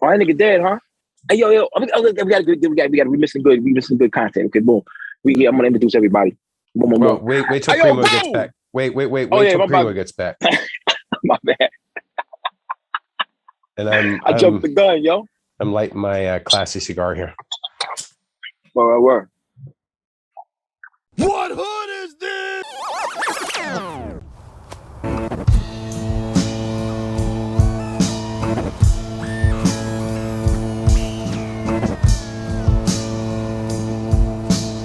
Oh, that nigga dead, huh? Hey, yo, we missing good content. Okay, boom. I'm gonna introduce everybody. Boom, boom, Well, boom. wait till Primo gets back. Wait till Primo gets back. My bad. And I jumped the gun, yo. I'm lighting my classy cigar here. Word. What hood is this?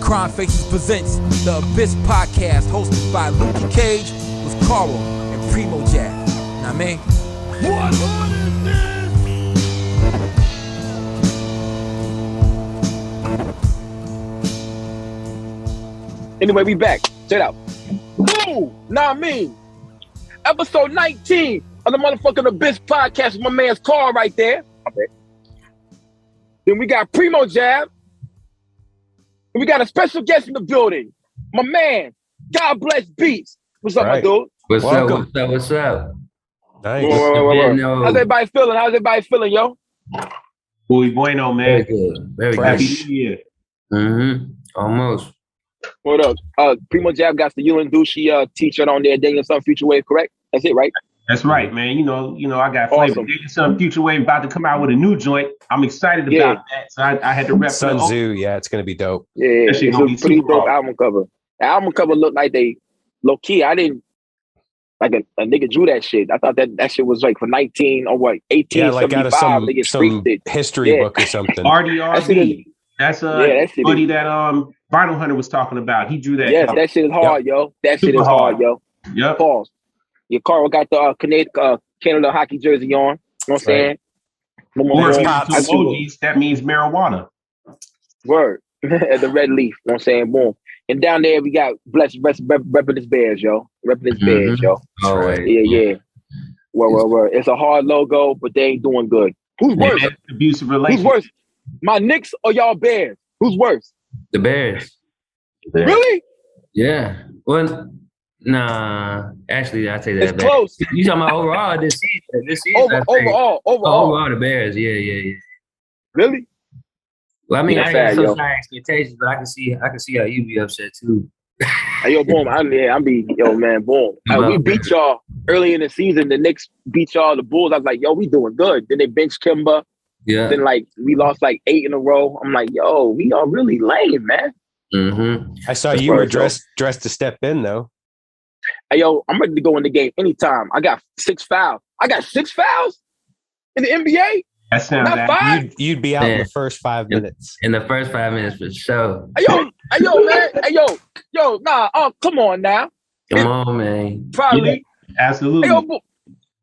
Crimefaces presents the Abyss podcast hosted by Lukey Cage with Karl and PrimoJAB. Now, man, what hood is this? Anyway, we back. Check it out. Boom! Nah, I mean, episode 19 of the motherfucking Abyss podcast with my man's Karl right there. Okay. Then we got PrimoJAB. And we got a special guest in the building. My man, GodBLE Beatz. What's up, my dude? What's up? Nice. How's everybody feeling, yo? Muy bueno, man. Very good. Very Happy good. New Year. Mm-hmm. Almost. What up? PrimoJAB got the Yulin Dushi t-shirt on there, Daniel Sun Future Wave, correct? That's it, right? That's right, man. You know, I got flavor. Awesome. Some Future Wave about to come out with a new joint. I'm excited about that. So I had to rep Sun Tzu, yeah, it's gonna be dope. Yeah, it's shit a gonna be pretty super dope raw. album cover. The album cover looked like they low key. I didn't like a nigga drew that shit. I thought that shit was like for 18. Yeah, like out of some it. history book or something. RDRB. That's that shit buddy that Vinyl Hunter was talking about. He drew that. Yes, that shit is hard, yo. That shit is hard, yo. Yep. Pause. Your Karl got the Canada hockey jersey on. You know what I'm saying? Or emojis, that means marijuana. Word. The red leaf. You know what I'm saying? Boom. And down there we got repping his Bears, yo. Repping his Bears, yo. Oh, right. Yeah. Word. It's a hard logo, but they ain't doing good. Who's worse? Abusive relationship. Who's worse? My Knicks or y'all Bears? Who's worse? The Bears. Really? Yeah. Well, nah. Actually, I take that It's back. close. You talking about overall this season? Overall, the Bears. Yeah. Really? Well, I mean, That's I got sad, some yo. high expectations, but I can see how you be upset too. Hey, yo, boom. Man, boom. We beat y'all early in the season. The Knicks beat y'all. The Bulls. I was like, yo, we doing good. Then they benched Kimba. Yeah. Then we lost 8 in a row. I'm like, yo, we are really lame, man. Mm-hmm. I saw you were dressed to step in though. Hey, yo, I'm ready to go in the game anytime. I got 6 fouls. I got 6 fouls in the NBA? That sounds Not 5? You'd be out in the first 5 minutes. In the first 5 minutes for sure. Hey, yo, man. Hey, yo, nah. Oh, come on now. Come on, man. Probably. Yeah, absolutely.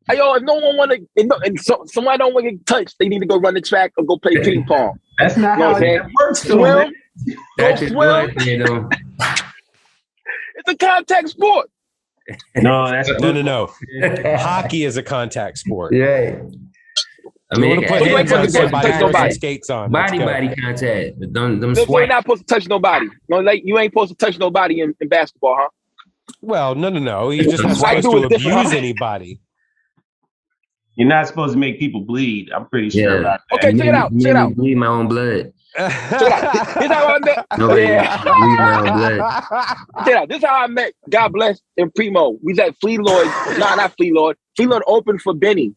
Hey, yo, if no one want to, somebody don't want to get touched, they need to go run the track or go play ping pong. That's not how it works, though, Swim. man. That's Go just swim. good, you know. It's a contact sport. No, that's No. Hockey is a contact sport. Yeah. I mean, You want to put you ain't hands on supposed to somebody, touch throw nobody. some skates on. body contact. But them So you're sweat. not supposed to touch nobody. No, you ain't supposed to touch nobody in basketball, huh? Well, no. You're just not White supposed to dude is different, abuse huh? anybody. You're not supposed to make people bleed. I'm pretty sure about that. Okay, check it out. Check it out. Bleed my own blood. Check it out. This is how I met. Nobody Yeah. bleed my own blood. Check it out. This is how I met GodBLE and Primo. We was at Flea Lloyd. Not Flea Lloyd. Flea Lloyd opened for Benny.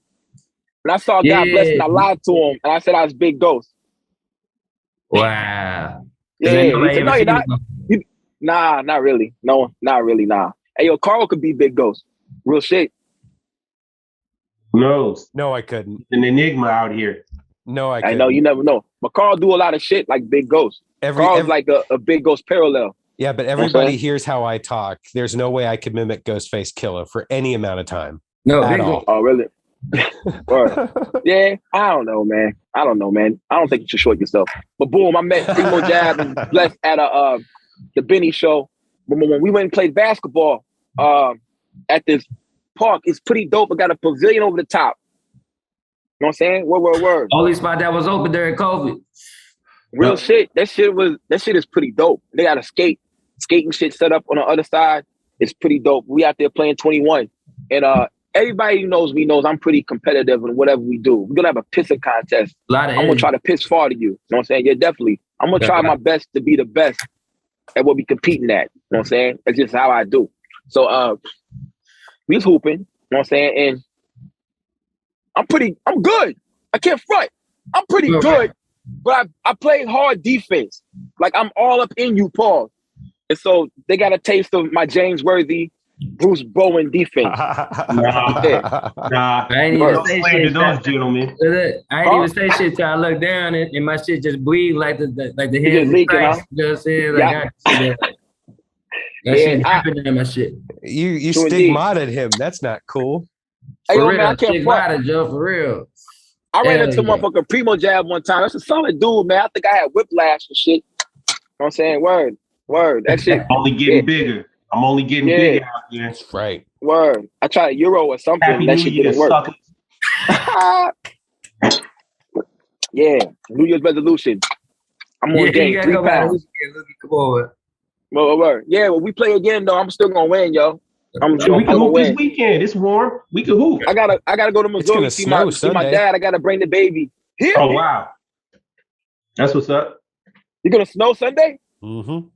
And I saw GodBLE and I lied to him. And I said I was Big Ghost. Wow. Yeah. He said, no, you're not. Nah, not really. No, not really, nah. Hey, yo, Karl could be Big Ghost. Real shit. Who knows? No, I couldn't. An enigma out here. No, I I couldn't. know, you never know. But Karl do a lot of shit like Big Ghost. Karl's like a Big Ghost parallel. Yeah, but everybody hears how I talk. There's no way I could mimic Ghostface Killer for any amount of time. No, at Big all. Oh, really? Yeah, I don't know, man. I don't think you should short yourself. But boom, I met PrimoJAB and Bless at the Benny show. But when we went and played basketball at this park, it's pretty dope. It got a pavilion over the top. You know what I'm saying? Word. Only spot that was open during COVID. Real shit. That shit is pretty dope. They got a skating shit set up on the other side. It's pretty dope. We out there playing 21. And everybody who knows me knows I'm pretty competitive in whatever we do. We're gonna have a pissing contest. I'm gonna try to piss far to you. You know what I'm saying? Yeah, definitely. I'm gonna try my best to be the best at what we competing at. You know what I'm saying? That's just how I do. So we was hooping, you know what I'm saying? And I'm good. I can't front. I'm pretty good, but I play hard defense. Like I'm all up in you, Paul. And so they got a taste of my James Worthy, Bruce Bowen defense. Nah. I ain't even say shit. Those gentlemen. I ain't even say shit till I look down and my shit just bleed like the hands of Christ. You know what I'm saying? Like I see that. That shit dripping down my shit. You stigmatted him. That's not cool. Hey, For yo, real, man, I can't front. Joe, for real. I ran into motherfucking PrimoJAB one time. That's a solid dude, man. I think I had whiplash and shit. You know what I'm saying? Word. That shit. Only getting bigger. I'm only getting bigger out here. Right. Word. I tried a Euro or something. Happy that New shit Year, didn't work. Yeah. New Year's resolution. I'm on game. 3 pounds. Come on. Word. Yeah, well, we play again though. I'm still gonna win, yo. We can hoop this weekend. It's warm. We can hoop. I gotta go to Missouri to see my dad. I gotta bring the baby. Here. Oh wow. That's what's up. You gonna snow Sunday? Mm-hmm. All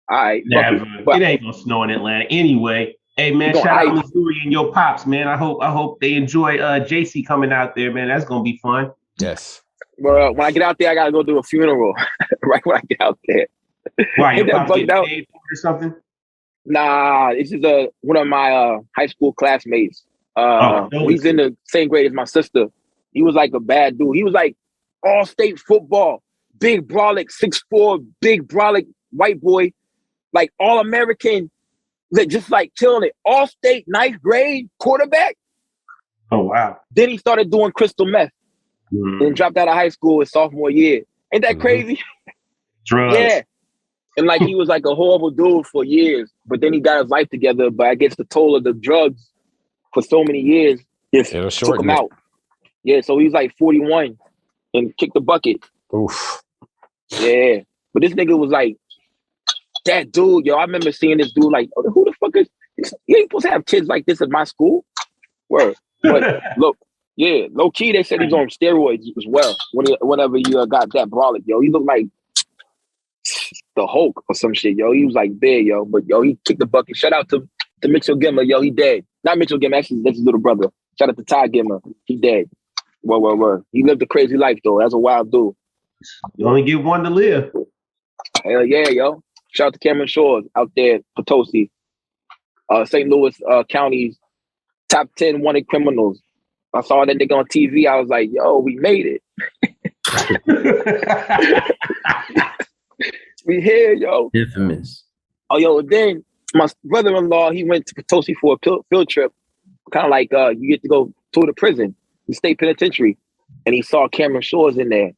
right. Never. It ain't gonna snow in Atlanta anyway. Hey man, shout out Missouri and your pops, man. I hope they enjoy JC coming out there, man. That's gonna be fun. Yes. Well, when I get out there, I gotta go do a funeral. Right when I get out there. Why your pops getting paid for or something? Nah, this is one of my high school classmates. He's in the same grade as my sister. He was like a bad dude. He was like all state football, big brolic, 6'4", big brolic white boy, like all American, just like killing it. All state 9th grade quarterback. Oh wow. Then he started doing crystal meth. Then dropped out of high school his sophomore year. Ain't that crazy? Drugs. Yeah. And like he was like a horrible dude for years, but then he got his life together. But I guess the toll of the drugs for so many years just took him out. Yeah, so he's like 41 and kicked the bucket. Oof. Yeah, but this nigga was like that dude, yo. I remember seeing this dude like, oh, who the fuck is? You ain't supposed to have kids like this at my school. Word, but look, yeah, low key they said he's on steroids as well. Whenever you got that brolic, yo, he looked like the Hulk or some shit, yo. He was like big, yo. But yo, he kicked the bucket. Shout out to Mitchell Gimler, yo. He dead. Not Mitchell Gimler, actually, that's his little brother. Shout out to Ty Gimler. He dead. Word. He lived a crazy life though. That's a wild dude. You only get one to live. Hell yeah, yo. Shout out to Cameron Shores out there, Potosi. St. Louis County's top 10 wanted criminals. I saw that nigga on TV. I was like, yo, we made it. We here, yo. Infamous. Oh, yo, then my brother-in-law, he went to Potosi for a field trip. Kind of like you get to go to the prison, the state penitentiary. And he saw Cameron Shores in there.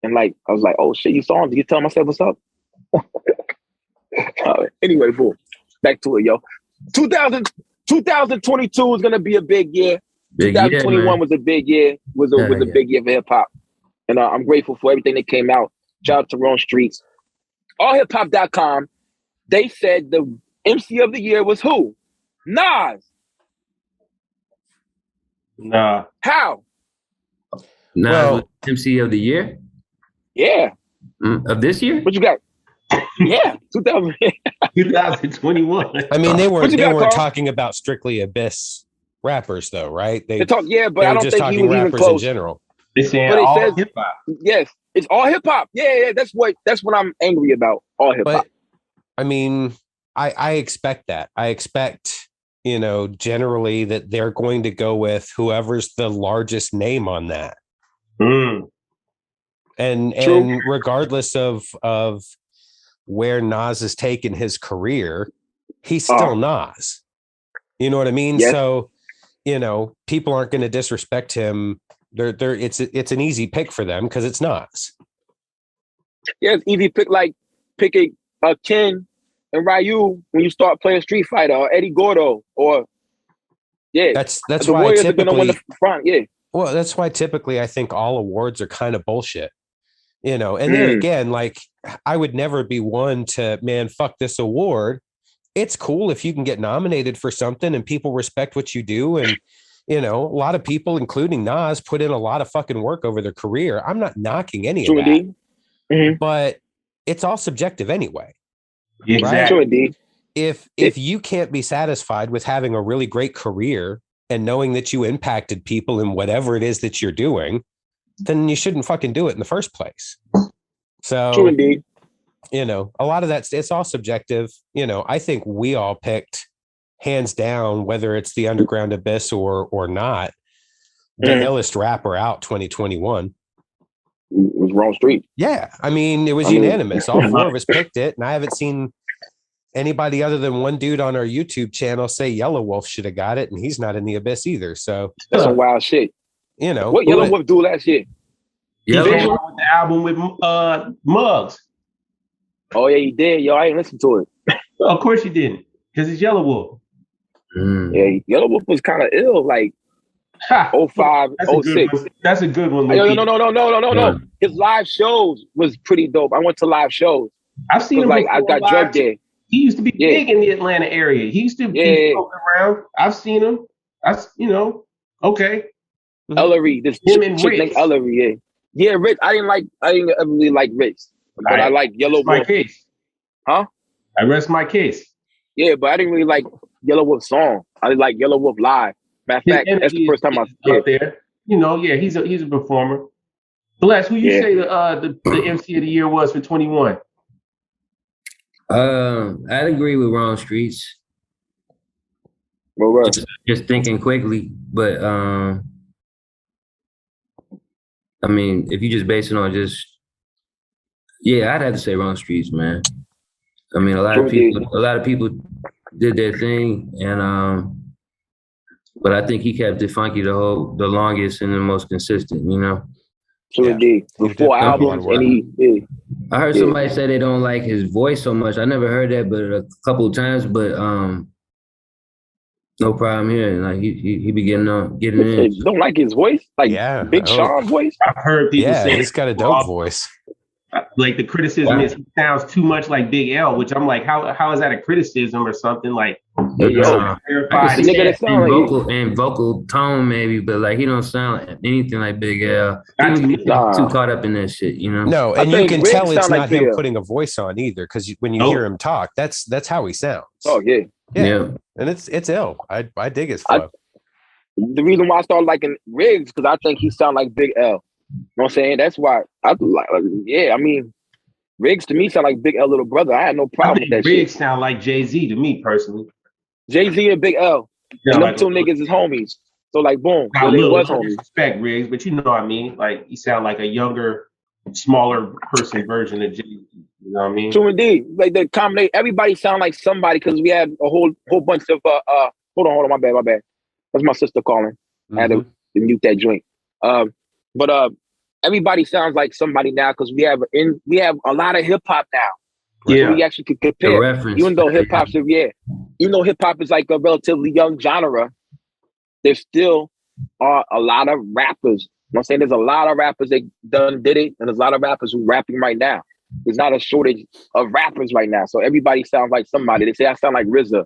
And like, I was like, oh shit, you saw him? Did you tell him I said what's up? Anyway, boom. Back to it, yo. 2022 is gonna be a big year. 2021 was a big year. Was a big year for hip hop. And I'm grateful for everything that came out. Shout out to Wrong Streets. AllHipHop.com, they said the MC of the year was who? Nas. Nah. How? Nas was MC of the year? Yeah. Of this year? What you got? Yeah, 2021. I mean, they weren't talking about strictly Abyss rappers, though, right? They talk, yeah, but I don't think he was even rappers close. In general. They saying all hip hop. Yes, it's all hip hop. Yeah, that's what I'm angry about. All hip hop. I mean, I expect that. I expect, generally that they're going to go with whoever's the largest name on that. And regardless of where Nas has taken his career, he's still Nas. You know what I mean? Yes. So, people aren't going to disrespect him. It's an easy pick for them because it's Nas. Yeah, it's easy pick, like picking Ken and Ryu when you start playing Street Fighter, or Eddie Gordo, or that's the why Warriors typically are gonna win the front. Yeah. Well, that's why typically I think all awards are kind of bullshit. And then again, like I would never be one to, man, fuck this award it's cool if you can get nominated for something and people respect what you do. And, you know, a lot of people, including Nas, put in a lot of fucking work over their career. I'm not knocking any of that, but it's all subjective anyway. Exactly. Right? If you can't be satisfied with having a really great career and knowing that you impacted people in whatever it is that you're doing, then you shouldn't fucking do it in the first place. So, True indeed. You know, a lot of that, it's all subjective. You know, I think we all picked hands down, whether it's the Underground Abyss or not, the illest rapper out 2021. It was Wrong Street. Yeah. I mean, it was unanimous. All four of us picked it. And I haven't seen anybody other than one dude on our YouTube channel say Yellow Wolf should have got it. And he's not in the Abyss either. So that's some wild shit. You know, what Yellow Wolf do last year? He came out with the album with Muggs. Oh yeah, he did. Yo, I ain't listened to it. Well, of course you didn't, because it's Yellow Wolf. Yeah, Yellow Wolf was kind of ill, like 05, 06. That's a good one. No. His live shows was pretty dope. I went to live shows. I've seen him. Like I got drugged there. He used to be big in the Atlanta area. He used to be around. I've seen him. Okay. Ellery, this chick named Ellery. Yeah, Rich. I didn't ever really like Rich, but I like Yellow Wolf. My case. Huh? I rest my case. Yeah, but I didn't really like Yellow Wolf's song. I like Yellow Wolf live. Matter of fact, that's the first time I saw it. There. You know, yeah, he's a performer. Bless, who you say the MC of the year was for 21? I'd agree with Wrong Streets. Well, just thinking quickly, but I mean, if you just base it on I'd have to say Wrong Streets, man. I mean, a lot of people did their thing, and but I think he kept it funky the longest and the most consistent, you know. So indeed, the 4 albums, and I heard somebody say they don't like his voice so much. I never heard that, but a couple of times. But no problem here. Like he be getting in. You don't like his voice, like Big Sean's voice. I've heard people say he's got a dope voice. Like the criticism is he sounds too much like Big L, which I'm like, how is that a criticism or something? Like, vocal tone maybe, but like he don't sound anything like Big L. Too caught up in that shit, you know. No, and you can tell it's not him putting a voice on either, because when you hear him talk, that's how he sounds. Oh yeah, and it's ill. I dig his flow. The reason why I started liking Riggs, because I think he sound like Big L. You know what I'm saying? That's why I mean, Riggs to me sound like Big L little brother. I had no problem with that Riggs shit. sound like Jay-Z to me personally. Jay-Z and Big L. And them two niggas is homies. So like boom. They was homies. Respect Riggs, but you know what I mean? Like he sound like a younger, smaller person version of Jay-Z. You know what I mean? True indeed. Like the combination, everybody sound like somebody, because we had a whole bunch of hold on, my bad. That's my sister calling. I had to mute that joint. But everybody sounds like somebody now, because we have a lot of hip hop now. Yeah, so we actually could compare. Even though hip hop is like a relatively young genre, there still are a lot of rappers. You know what I'm saying? There's a lot of rappers that did it, and there's a lot of rappers who rapping right now. There's not a shortage of rappers right now, so everybody sounds like somebody. They say I sound like RZA. You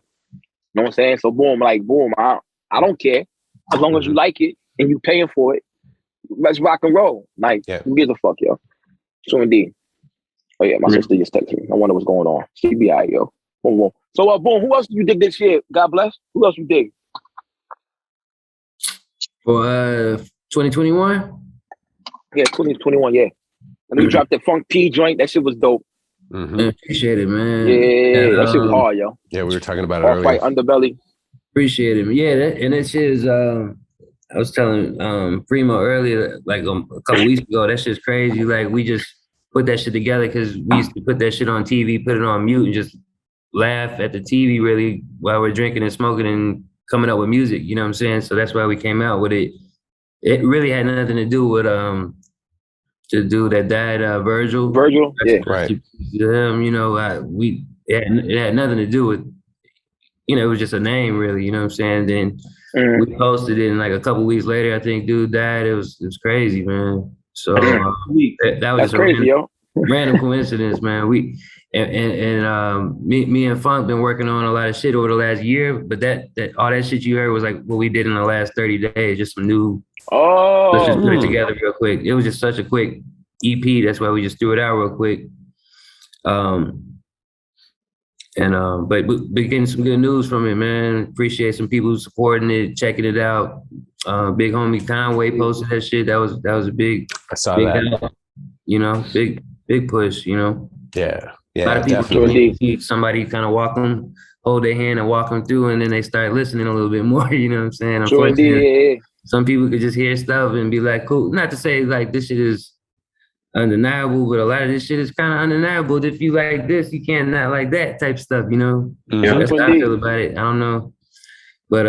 know what I'm saying? So boom. I don't care as long as you like it and you paying for it. Let's rock and roll. Like, who gives a fuck, yo? So indeed. Oh yeah, my sister just texted me. I wonder what's going on. She be all right, yo. Boom, boom. So boom, who else do you dig this year? God bless. Who else you dig? For 2021? Yeah, 2021, yeah. And you dropped that Funk P joint. That shit was dope. Man, appreciate it, man. Yeah, that shit was hard, yo. Yeah, we were talking about it earlier. Fight Underbelly. Appreciate it. Yeah, that shit is I was telling Primo earlier, like a couple weeks ago, that shit's crazy. Like we just put that shit together because we used to put that shit on TV, put it on mute, and just laugh at the TV really while we're drinking and smoking and coming up with music. You know what I'm saying? So that's why we came out with it. It really had nothing to do with the dude that died, Virgil. Virgil, yeah, right. Him, you know, it had nothing to do with, you know, it was just a name, really. You know what I'm saying? Then we posted it, and like a couple weeks later, I think dude died. It was crazy, man. So that was that's crazy, yo. random coincidence, man. Me and Funk been working on a lot of shit over the last year, but that all that shit you heard was like what we did in the last 30 days, just some new. Let's just put it together real quick. It was just such a quick EP. That's why we just threw it out real quick. But we getting some good news from it, man. Appreciate some people supporting it, checking it out. Big homie Conway posted that shit. That was a big. I saw that. Help, you know, big push. You know. Yeah. A lot of people see somebody kind of hold their hand and walk them through, and then they start listening a little bit more. You know what I'm saying? Unfortunately, some people could just hear stuff and be like, "Cool." Not to say like this shit is undeniable, but a lot of this shit is kind of undeniable. If you like this, you can't not like that type of stuff. You know, that's how I feel about it. I don't know, but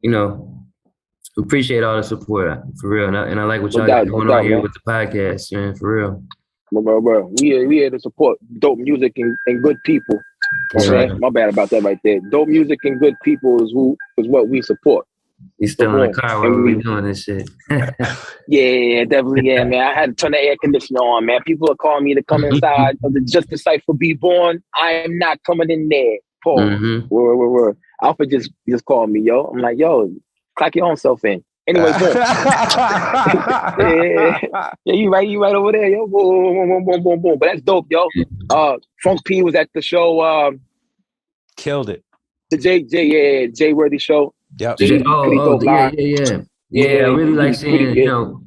you know. Appreciate all the support for real, and I like what y'all got going on here with the podcast, man. For real. Bro. We here to support dope music and good people. Okay? My bad about that right there. Dope music and good people is what we support. He's still in the car while we doing this shit. Yeah, definitely. Yeah, man. I had to turn the air conditioner on, man. People are calling me to come inside of the Just the Cipher Be Born. I am not coming in there. Paul. Word. Alpha just called me, yo. I'm like, yo, clock your own self in. Anyway, yeah, you right over there, yo. Boom. But that's dope, yo. Funk P was at the show. Killed it. The Jay Worthy show. Yep. Yeah. I really like seeing, you know,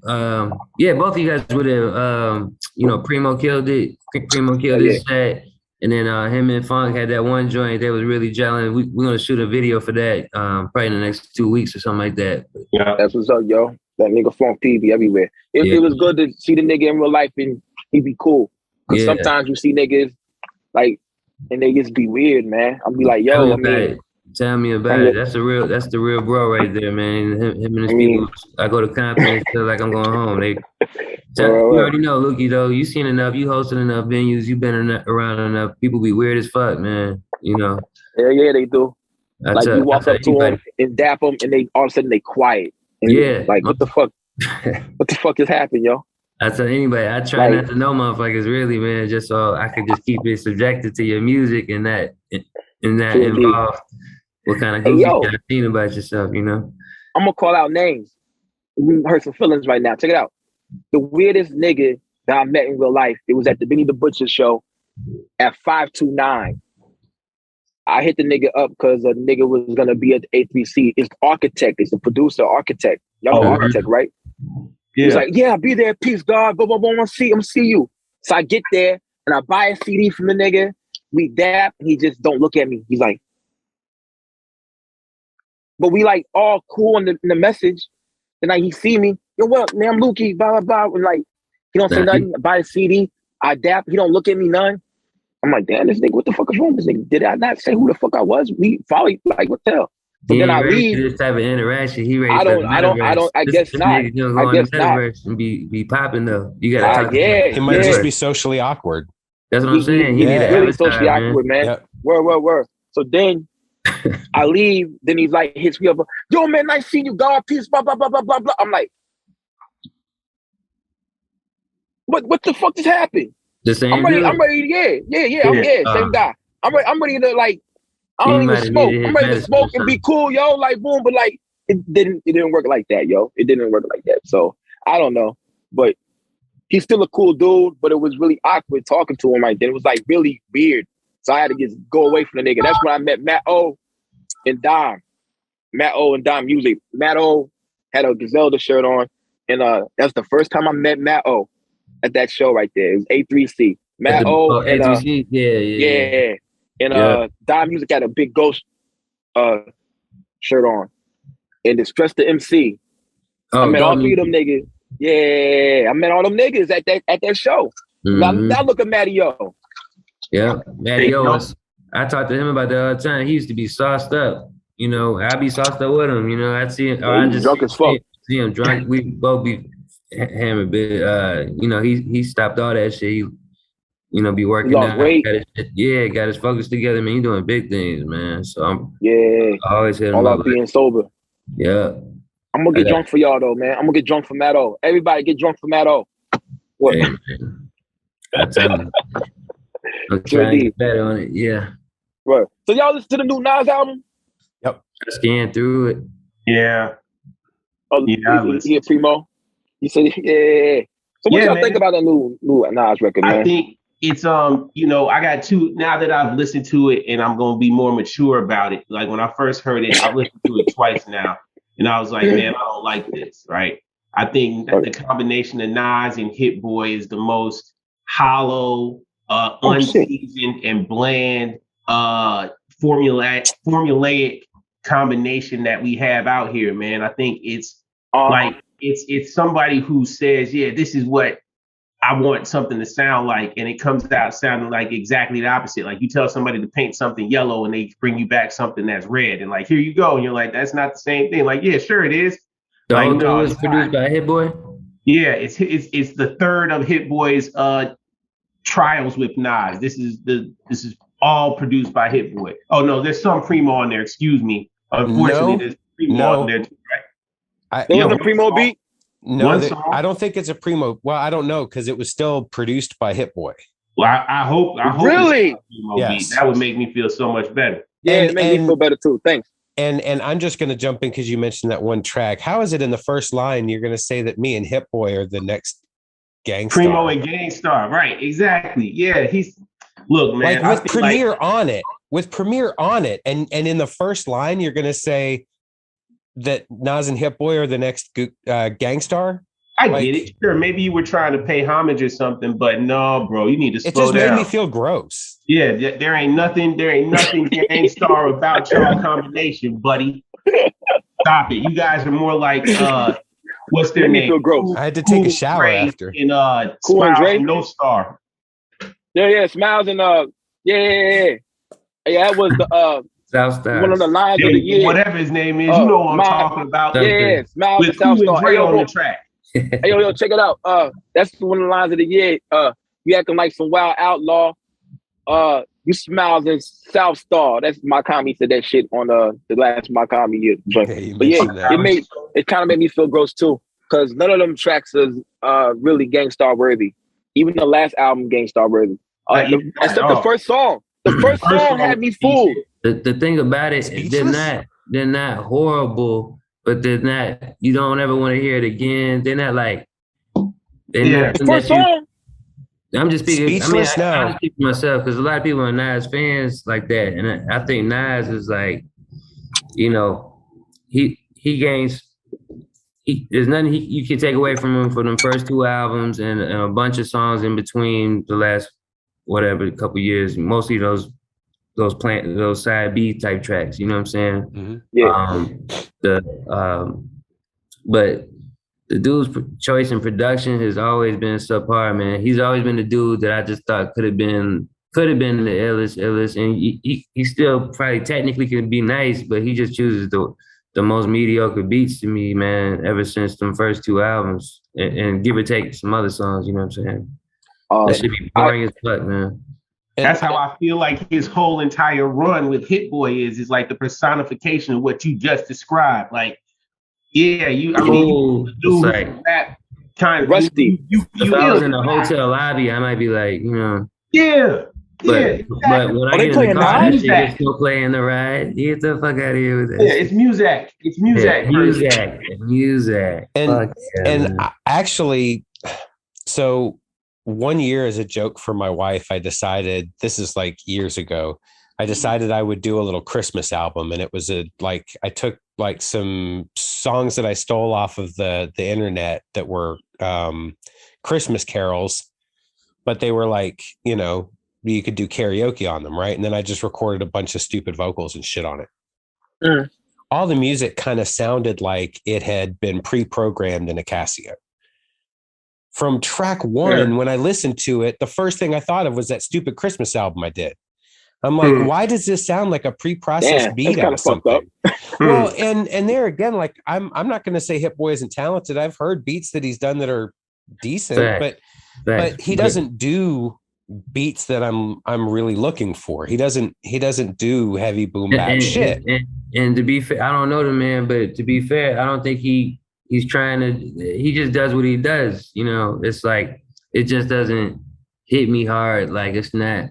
both of you guys would have, you know, Primo killed it. Primo killed his set. And then him and Funk had that one joint that was really gelling. We're gonna shoot a video for that probably in the next 2 weeks or something like that. Yeah, that's what's up, yo. That nigga Funk P be everywhere. It was good to see the nigga in real life and he be cool. Cause sometimes you see niggas like and they just be weird, man. I'll be like, yo, tell me about it. That's the real bro right there, man. Him and his people. I go to conference, feel like I'm going home. You already know, Lukey, though. You seen enough. You hosted enough venues. You been around enough. People be weird as fuck, man. You know. Yeah, they do. Like you walk up to them and dap them, and they all of a sudden they quiet. And like what the fuck? What the fuck has happened, yo? I tell anybody, I try not to know motherfuckers really, man, just so I could just keep it subjected to your music and that involved. What kind of goofy kind of thing about yourself, you know? I'm gonna call out names. We hurt some feelings right now. Check it out. The weirdest nigga that I met in real life, it was at the Benny the Butcher show at 529. I hit the nigga up because a nigga was gonna be at the A3C. It's the architect, it's the producer, architect. Y'all know architect, right? Yeah. He's like, yeah, I'll be there, peace, God, blah, blah, blah, I'm gonna see you. So I get there and I buy a CD from the nigga. We dap, and he just don't look at me. He's like, but we like all cool in the message. And like he see me, yo, what, man, I'm Lukey, blah, blah, blah. And like, he don't say nothing. I buy a CD, I dap, he don't look at me none. I'm like, damn, this nigga, what the fuck is wrong with this nigga? Did I not say who the fuck I was? We probably like, what the hell? But then I leave. This type of interaction, he ready. I guess not. I guess not. And be popping though. You gotta talk. He might just be socially awkward. That's what I'm saying. He really socially awkward, man. Yep. Word. So then I leave. Then he's like, hits me up. Yo, man, nice seeing you. God, peace. Blah blah blah blah blah blah. I'm like, what the fuck just happened? The same. I'm ready. Yeah. Same guy. I'm ready to like. I don't even smoke. I'm ready to smoke and be cool, yo. Like boom, but like it didn't work like that, yo. It didn't work like that. So I don't know, but he's still a cool dude. But it was really awkward talking to him right then. It was like really weird. So I had to just go away from the nigga. That's when I met Matt O and Dom. Matt O and Dom Music. Matt O had a Griselda shirt on, and that's the first time I met Matt O at that show right there. It was A3C. Matt O and A3C. Yeah. And Dom Music had a big Ghost shirt on. And it's Stress the MC. I met all three of them niggas. Yeah, I met all them niggas at that show. Mm-hmm. Now look at Matty O. Yeah, Matty O. I talked to him about that all the time. He used to be sauced up. You know, I'd be sauced up with him. You know, I'd see him. I just drunk as fuck. See him drunk. We both be hammered. But you know, he stopped all that shit. He, be working out. Got his focus together, man. He doing big things, man. So I always hit him all up. about being sober. Yeah. I'm gonna get drunk for y'all though, man. I'm gonna get drunk for Matt O. Everybody get drunk for Matt O. What? Hey, I'm trying to get better on it. Yeah. Right. So y'all listen to the new Nas album? Yep. I scanned through it. Yeah. Oh, Yeah, yeah, Primo. You said, yeah. So what y'all think about that new Nas record, man? I think it's you know, I got two now that I've listened to it and I'm gonna be more mature about it. Like when I first heard it, I've listened to it twice now, and I was like, man, I don't like this, right? I think that the combination of Nas and Hit Boy is the most hollow, unseasoned and bland, formulaic combination that we have out here, man. I think it's like it's somebody who says, yeah, this is what I want something to sound like, and it comes out sounding like exactly the opposite. Like you tell somebody to paint something yellow and they bring you back something that's red, and like, here you go. And you're like, that's not the same thing. Like, yeah, sure it is. The like, whole thing was produced by Hit Boy? Yeah, it's the third of Hit Boy's trials with Nas. This is all produced by Hit Boy. Oh no, there's some Primo on there, excuse me. Unfortunately, there's Primo on there too, right? There was a Primo beat? No, I don't think it's a Primo. Well, I don't know because it was still produced by Hit Boy. Well, I hope. Really? Yes. Beat. That would make me feel so much better. Yeah, it made me feel better too. Thanks. And I'm just going to jump in because you mentioned that one track. How is it in the first line you're going to say that me and Hit Boy are the next Gangstar? Primo and Gangstar, right? Exactly. Yeah, look, man. Like with Premier on it. With Premier on it, and in the first line you're going to say that Nas and Hit Boy are the next Gangstar? I get it. Sure, maybe you were trying to pay homage or something, but no, bro, you need to slow down. It just made me feel gross. Yeah, there ain't nothing Gangstar about your combination, buddy. Stop it. You guys are more like what's their name? Feel gross. I had to take a shower after. And Cool and No Star. Yeah, Smiles and yeah, that was the Southstar. One of the lines of the year. Whatever his name is, you know what I'm talking about. Yeah, Smiles and Southstar. On the track. Hey, yo, check it out. That's one of the lines of the year. You acting like some wild outlaw. You Smiles and Southstar. That's my comedy said that shit on the last my comedy year. But yeah, it kind of made me feel gross too, because none of them tracks is really Gangstar worthy. Even the last album, Gangstar worthy. Except the first song. The first song had me fooled. The thing about it, they're not horrible, but they're not. You don't ever want to hear it again. They're not like. The first song. I'm just speaking. Speechless now. I speak for myself because a lot of people are Nas fans like that, and I think Nas is like, you know, he gains. There's nothing you can take away from him for them first two albums and a bunch of songs in between the last couple years. Mostly those side B type tracks. You know what I'm saying? Mm-hmm. Yeah. But the dude's choice in production has always been subpar, man. He's always been the dude that I just thought could have been the illest, and he still probably technically could be nice, but he just chooses the most mediocre beats to me, man, ever since them first two albums, and give or take some other songs, you know what I'm saying? That should be boring as fuck, man. That's how I feel like his whole entire run with Hit Boy is like the personification of what you just described. Like, yeah, that kind of rusty. If I was in a hotel lobby, I might be like, you know. Yeah. But when I get in the car, that shit is still playing the ride. Get the fuck out of here with that. Yeah, it's music. It's music. Yeah, music. And actually, so 1 year as a joke for my wife, I decided, this is like years ago, I decided I would do a little Christmas album. And it was I took like some songs that I stole off of the internet that were Christmas carols, but they were like, you know, you could do karaoke on them, right? And then I just recorded a bunch of stupid vocals and shit on it. All the music kind of sounded like it had been pre-programmed in a Casio. From track one, when I listened to it, the first thing I thought of was that stupid Christmas album I did. I'm like, why does this sound like a pre-processed beat out of something? Well, and there again, like I'm not going to say Hit Boy isn't talented. I've heard beats that he's done that are decent, but he doesn't do beats that I'm really looking for. He doesn't do heavy boom bap shit. And to be fair, I don't know the man, but to be fair, I don't think he's trying to. He just does what he does. You know, it's like it just doesn't. hit me hard. Like it's not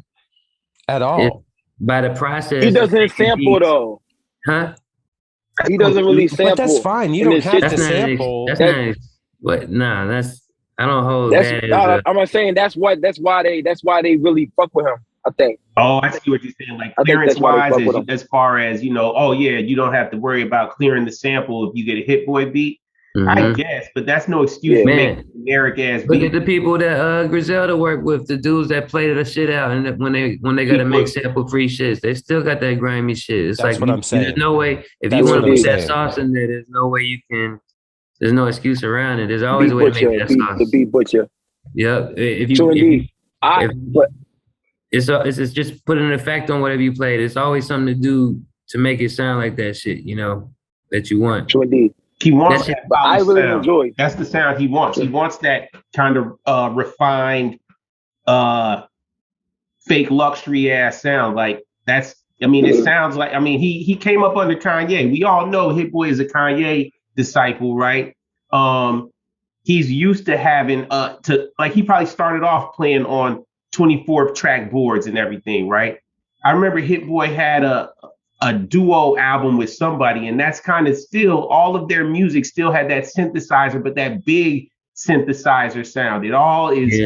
at all. By the process. He doesn't sample though. Huh? He doesn't really sample. But that's fine. You don't have to sample. I don't hold that. I'm not saying that's why they really fuck with him. I think. Oh, I see what you're saying. Like clearance wise, as far as you don't have to worry about clearing the sample if you get a Hit Boy beat. Mm-hmm. I guess, but that's no excuse to make a generic ass beat. Look at the people that Griselda worked with, the dudes that played the shit out, and when they gotta make sample free shits, they still got that grimy shit. It's that's like what I'm saying. There's no way if you want to put that sauce in there, there's no way you can. There's no excuse around it. There's always a way to make that sauce. The beat butcher. Yep. It's just putting an effect on whatever you played. It's always something to do to make it sound like that shit, that you want. True indeed. He wants that. But I really enjoy. That's the sound he wants. He wants that kind of refined, fake luxury ass sound. Like that's. I mean, it sounds like. I mean, he came up under Kanye. We all know Hit Boy is a Kanye disciple, right? He's used to having he probably started off playing on 24 track boards and everything, right? I remember Hit Boy had a duo album with somebody, and that's kind of still all of their music still had that synthesizer, but that big synthesizer sound. It all is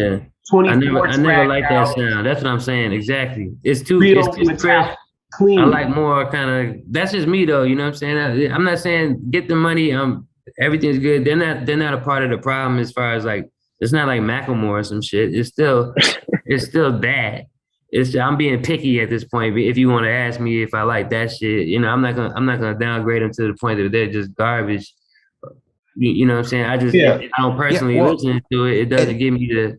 24 I never liked that sound. That's what I'm saying. Exactly. It's too clean. I like more kind of. That's just me though. You know what I'm saying? I'm not saying get the money. Everything's good. They're not a part of the problem as far as like. It's not like Macklemore or some shit. It's still bad. I'm being picky at this point. If you want to ask me if I like that shit, I'm not gonna downgrade them to the point that they're just garbage. You know what I'm saying? I don't personally listen to it. It doesn't give me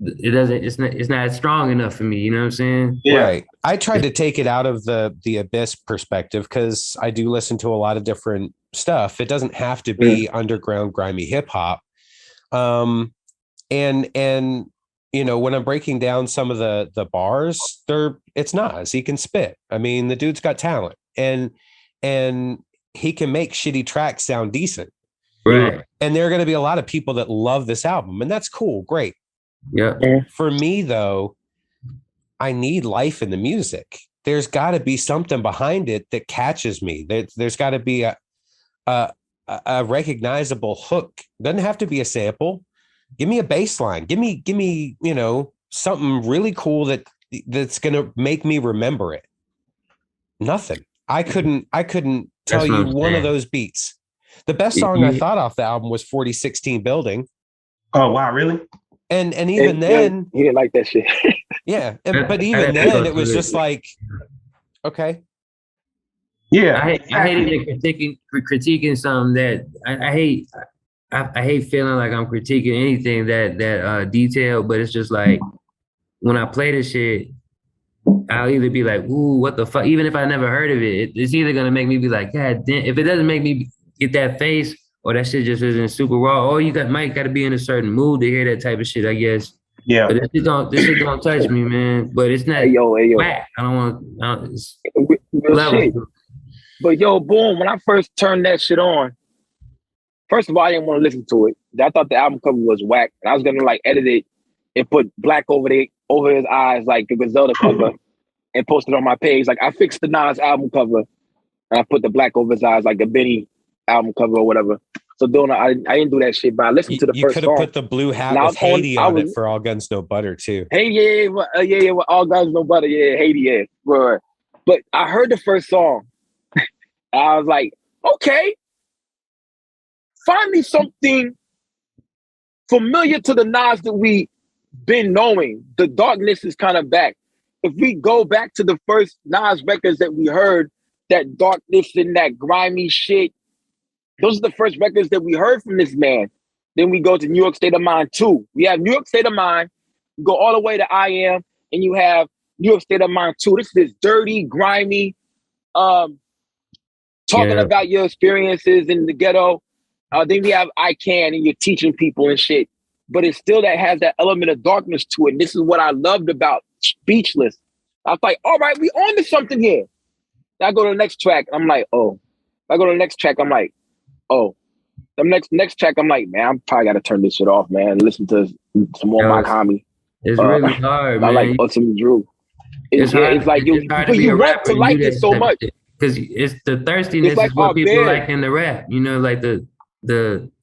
it's not strong enough for me. You know what I'm saying? Yeah. Right. I tried to take it out of the Abyss perspective because I do listen to a lot of different stuff. It doesn't have to be underground grimy hip hop. And when I'm breaking down some of the bars, it's Nas. He can spit. I mean, the dude's got talent, and he can make shitty tracks sound decent. Right. And there are going to be a lot of people that love this album, and that's cool, great. Yeah. For me though, I need life in the music. There's got to be something behind it that catches me. There's got to be a recognizable hook. Doesn't have to be a sample. Give me a bass line. Give me, something really cool that's gonna make me remember it. Nothing. I couldn't tell you one of those beats. The best song I thought off the album was 4016 Building. Oh wow, really? And even then he didn't like that shit. Yeah, but even then it was just like, okay. Yeah, I hate critiquing something that I hate. I hate feeling like I'm critiquing anything that detailed, but it's just like when I play this shit, I'll either be like, ooh, what the fuck? Even if I never heard of it, it's either gonna make me be like, God damn. If it doesn't make me get that face, or that shit just isn't super raw, or might gotta be in a certain mood to hear that type of shit, I guess. Yeah. But this shit don't touch me, man. But it's not whack. I don't want it's level. But boom, when I first turned that shit on, first of all, I didn't want to listen to it. I thought the album cover was whack. And I was gonna edit it and put black over his eyes like the Griselda cover and post it on my page. Like I fixed the Nas album cover and I put the black over his eyes like the Benny album cover or whatever. So I didn't do that shit, but I listened to the first song. You could have put the blue hat with Haiti on it for All Guns No Butter too. Hey, yeah, All Guns No Butter, yeah, Haiti, yeah. Right. But I heard the first song. I was like, okay. Finally something familiar to the Nas that we been knowing. The darkness is kind of back. If we go back to the first Nas records that we heard, that darkness and that grimy shit, those are the first records that we heard from this man. Then we go to New York State of Mind 2. We have New York State of Mind, you go all the way to I Am, and you have New York State of Mind 2. This is dirty, grimy, talking about your experiences in the ghetto. Then we have I Can, and you're teaching people and shit. But it's still has that element of darkness to it. And this is what I loved about Speechless. I was like, all right, we on to something here. Then I go to the next track, and I'm like, oh. I go to the next track, I'm like, oh. The next track, I'm like, man, I'm probably got to turn this shit off, man. Listen to some more Mach Homie. It's really hard, man. I like Awesome Drew. It's hard. It's like it's hard to be a want rapper to like it so much. Because it's the thirstiness like is what people bed. like in the rap. You know, like the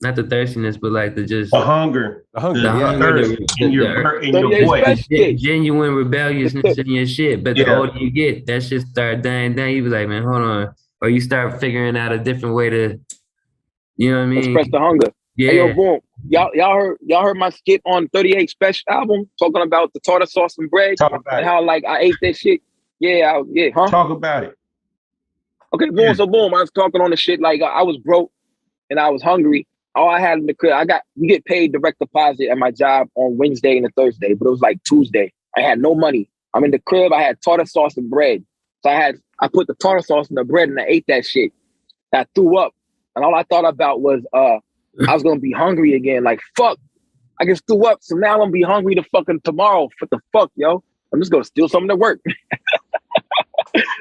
not the thirstiness, but like the just the hunger, The hunger, the yeah. thirst in your voice. Genuine rebelliousness in your shit. But the Yeah. older you get, that shit start dying down. You be like, man, hold on. Or you start figuring out a different way to, you know what I mean? Express the hunger. Yeah. Hey, yo, boom. Y'all heard my skit on 38 Special album talking about the tartar sauce and bread Talk about and how like I ate that shit. Yeah, huh? Talk about it. Okay, boom. So boom, I was talking on the shit like I was broke and I was hungry. All I had in the crib, you get paid direct deposit at my job on Wednesday and a Thursday, but it was like Tuesday. I had no money. I'm in the crib. I had tartar sauce and bread. So I put the tartar sauce in the bread and I ate that shit. I threw up, and all I thought about was I was gonna be hungry again. Like fuck, I just threw up. So now I'm gonna be hungry to fucking tomorrow. What the fuck, yo? I'm just gonna steal something to work.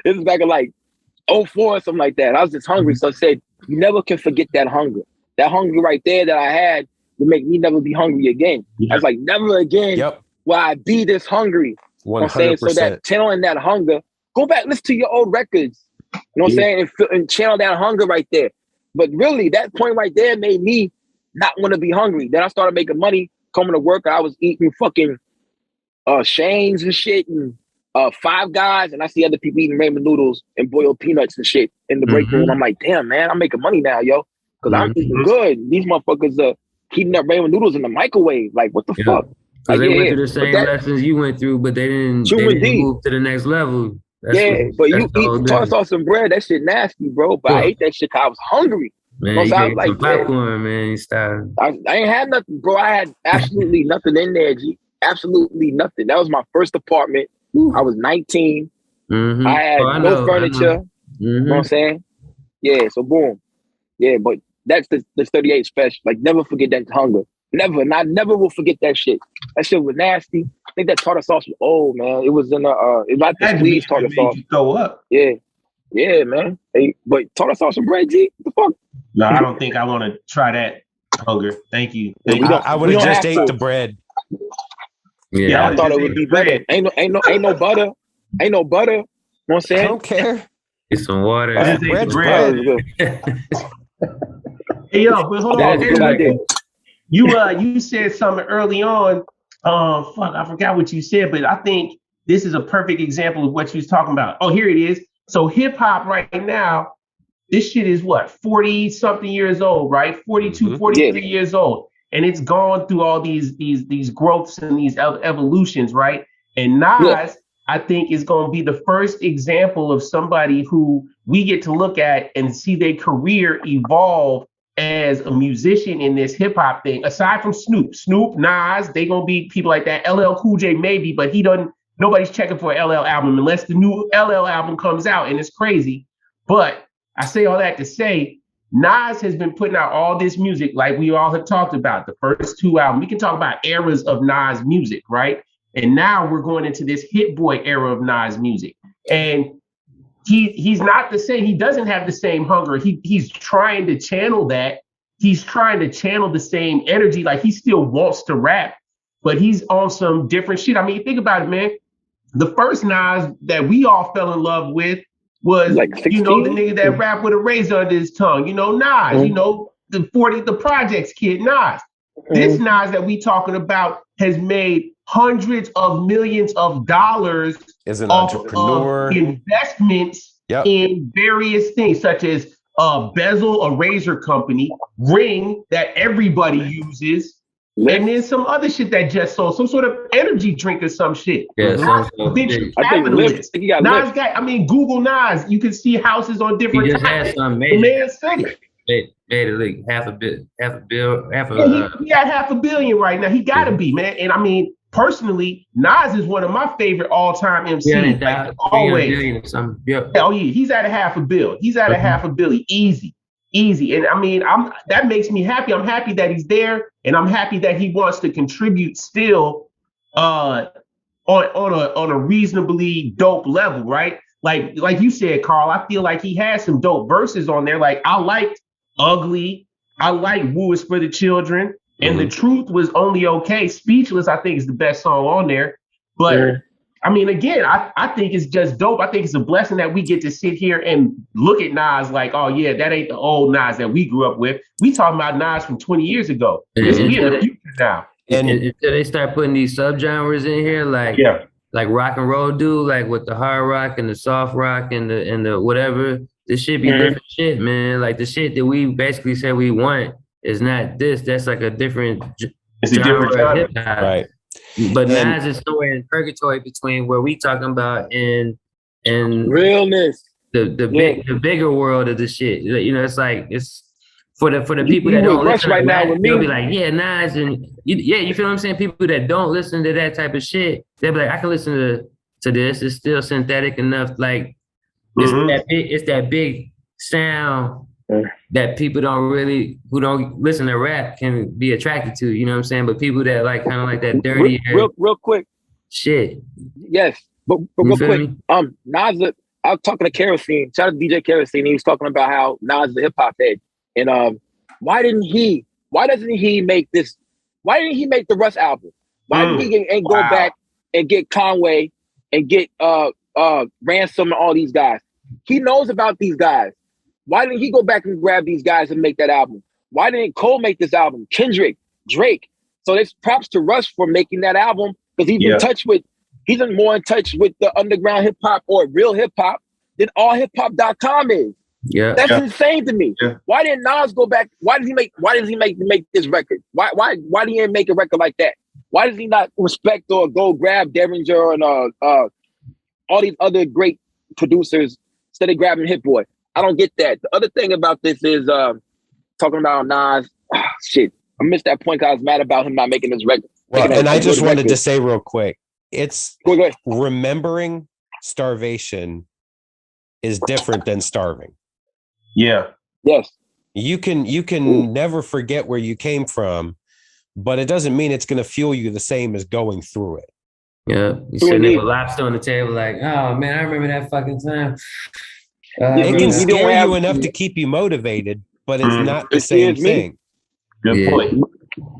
This is back in like 04 or something like that. I was just hungry, so I said, you never can forget that hunger. That hunger right there that I had would make me never be hungry again. Yeah. I was like, never again will I be this hungry. 100%. You know what I'm saying? So that channeling that hunger, go back, listen to your old records. You know what I'm saying? And channel that hunger right there. But really, that point right there made me not want to be hungry. Then I started making money, coming to work. I was eating fucking Shane's and shit and Five Guys, and I see other people eating ramen noodles and boiled peanuts and shit in the break room. I'm like, damn, man, I'm making money now, yo. Because I'm eating good. These motherfuckers are heating up ramen noodles in the microwave. Like, what the fuck? Because like, they went through the same lessons you went through, but they didn't move to the next level. But you eat tartar sauce and bread, that shit nasty, bro. But I ate that shit because I was hungry. Man, you ate some popcorn, man. You started. I ain't had nothing, bro. I had absolutely nothing in there, G. Absolutely nothing. That was my first apartment. I was 19. I had no furniture. You know what I'm saying? Yeah, so boom. Yeah, but that's the 38 Special. Like, never forget that hunger. Never. And I never will forget that shit. That shit was nasty. I think that tartar sauce was old, man. It was in it was like the squeeze tartar sauce. Go up. Yeah, man. Hey, but tartar sauce and bread, G? What the fuck? No, I don't think I want to try that hunger. Thank you. I would have just ate the bread. Yeah, I thought it would be better. Ain't no butter. Ain't no butter. You know what I'm saying? I don't care. Get some water. Bread. Hey, yo, but hold on. You said something early on. I forgot what you said, but I think this is a perfect example of what you was talking about. Oh, here it is. So hip hop right now, this shit is what, 40 something years old, right? 42, 43 years old. And it's gone through all these growths and these evolutions, right? And Nas, I think, is going to be the first example of somebody who we get to look at and see their career evolve as a musician in this hip hop thing. Aside from Snoop, Nas, they gonna be people like that. LL Cool J maybe, but nobody's checking for an LL album unless the new LL album comes out, and it's crazy. But I say all that to say, Nas has been putting out all this music like we all have talked about, the first two albums. We can talk about eras of Nas music, right? And now we're going into this Hit Boy era of Nas music. And he's not the same. He doesn't have the same hunger. He's trying to channel that. He's trying to channel the same energy. Like, he still wants to rap, but he's on some different shit. I mean, think about it, man. The first Nas that we all fell in love with was, like, the nigga that rapped with a razor under his tongue. Nas, the Projects kid, Nas. This Nas that we talking about has made hundreds of millions of dollars as an entrepreneur, investments in various things, such as Bezel, a razor company, Ring that everybody uses, and then some other shit that just sold, some sort of energy drink or some shit. Yeah, Nas got, I mean, Google Nas, you can see houses on different. He just had some major. Man said it. Made it like half a bill. He got $500 million right now. He gotta be, man. And I mean, personally, Nas is one of my favorite all-time MCs. Like, always. Oh yeah, he's at $500 million. He's at $500 million. Easy. And I mean, that makes me happy. I'm happy that he's there, and I'm happy that he wants to contribute still on a reasonably dope level, right? Like you said, Karl, I feel like he has some dope verses on there. Like, I liked Ugly. I like Woo Is For The Children. And the truth was only okay. Speechless, I think, is the best song on there. But I mean, again, I think it's just dope. I think it's a blessing that we get to sit here and look at Nas like, oh yeah, that ain't the old Nas that we grew up with. We talking about Nas from 20 years ago. We in the future now. And until they start putting these subgenres in here, like rock and roll do, like with the hard rock and the soft rock and the whatever, this should be different shit, man. Like the shit that we basically said we want is not this. That's like a different genre. Hip-hop. Right. But Nas is somewhere in purgatory between where we talking about and realness. The bigger world of the shit. You know, it's like it's for the people that don't listen right now with me. They'll be like, yeah, Nas, and you feel what I'm saying? People that don't listen to that type of shit, they'll be like, I can listen to this. It's still synthetic enough. Like it's that big sound that people who don't listen to rap can be attracted to, you know what I'm saying? But people that like kind of like that dirty real quick shit. Yes, but real quick, Nas, I was talking to Kerosene, shout out to DJ Kerosene, he was talking about how Nas is a hip hop head. And why doesn't he make the Russ album? Why didn't he go back and get Conway and get Ransom and all these guys? He knows about these guys. Why didn't he go back and grab these guys and make that album? Why didn't Cole make this album? Kendrick, Drake. So there's props to Russ for making that album because he's more in touch with the underground hip hop or real hip hop than allhiphop.com is. Yeah, that's insane to me. Yeah. Why didn't Nas go back? Why does he make this record? Why did he make a record like that? Why does he not respect or go grab Derringer and all these other great producers instead of grabbing Hit Boy? I don't get that. The other thing about this is talking about Nas. Shit, I missed that point because I was mad about him not making this record. Well, and I just wanted to say real quick, it's remembering starvation is different than starving. Yeah. Yes. You can never forget where you came from, but it doesn't mean it's going to fuel you the same as going through it. Yeah. You sitting there with lobster on the table like, oh man, I remember that fucking time. It can scare you enough to keep you motivated, but it's not the same thing. Good point.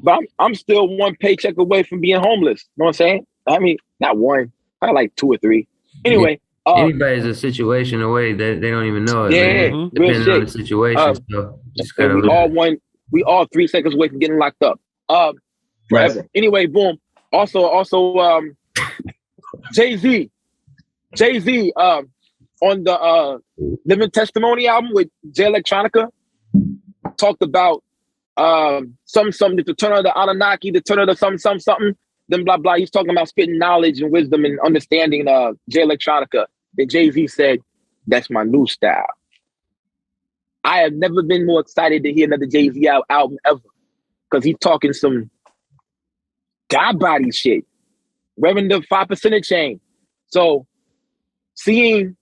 But I'm still one paycheck away from being homeless. You know what I'm saying? I mean, not one, probably like 2 or 3. Anyway. Anybody's a situation away that they don't even know it. Yeah, depending on the situation. So just we all 3 seconds away from getting locked up. Forever. Right. Anyway, boom. Also, Jay-Z, on the Living Testimony album with Jay Electronica, talked about something, the turn of the Anunnaki, the turn of the something, then blah blah. He's talking about spitting knowledge and wisdom and understanding Jay Electronica. Then Jay-Z said, "That's my new style." I have never been more excited to hear another Jay-Z album ever, because he's talking some God body shit, revving the 5% chain. So seeing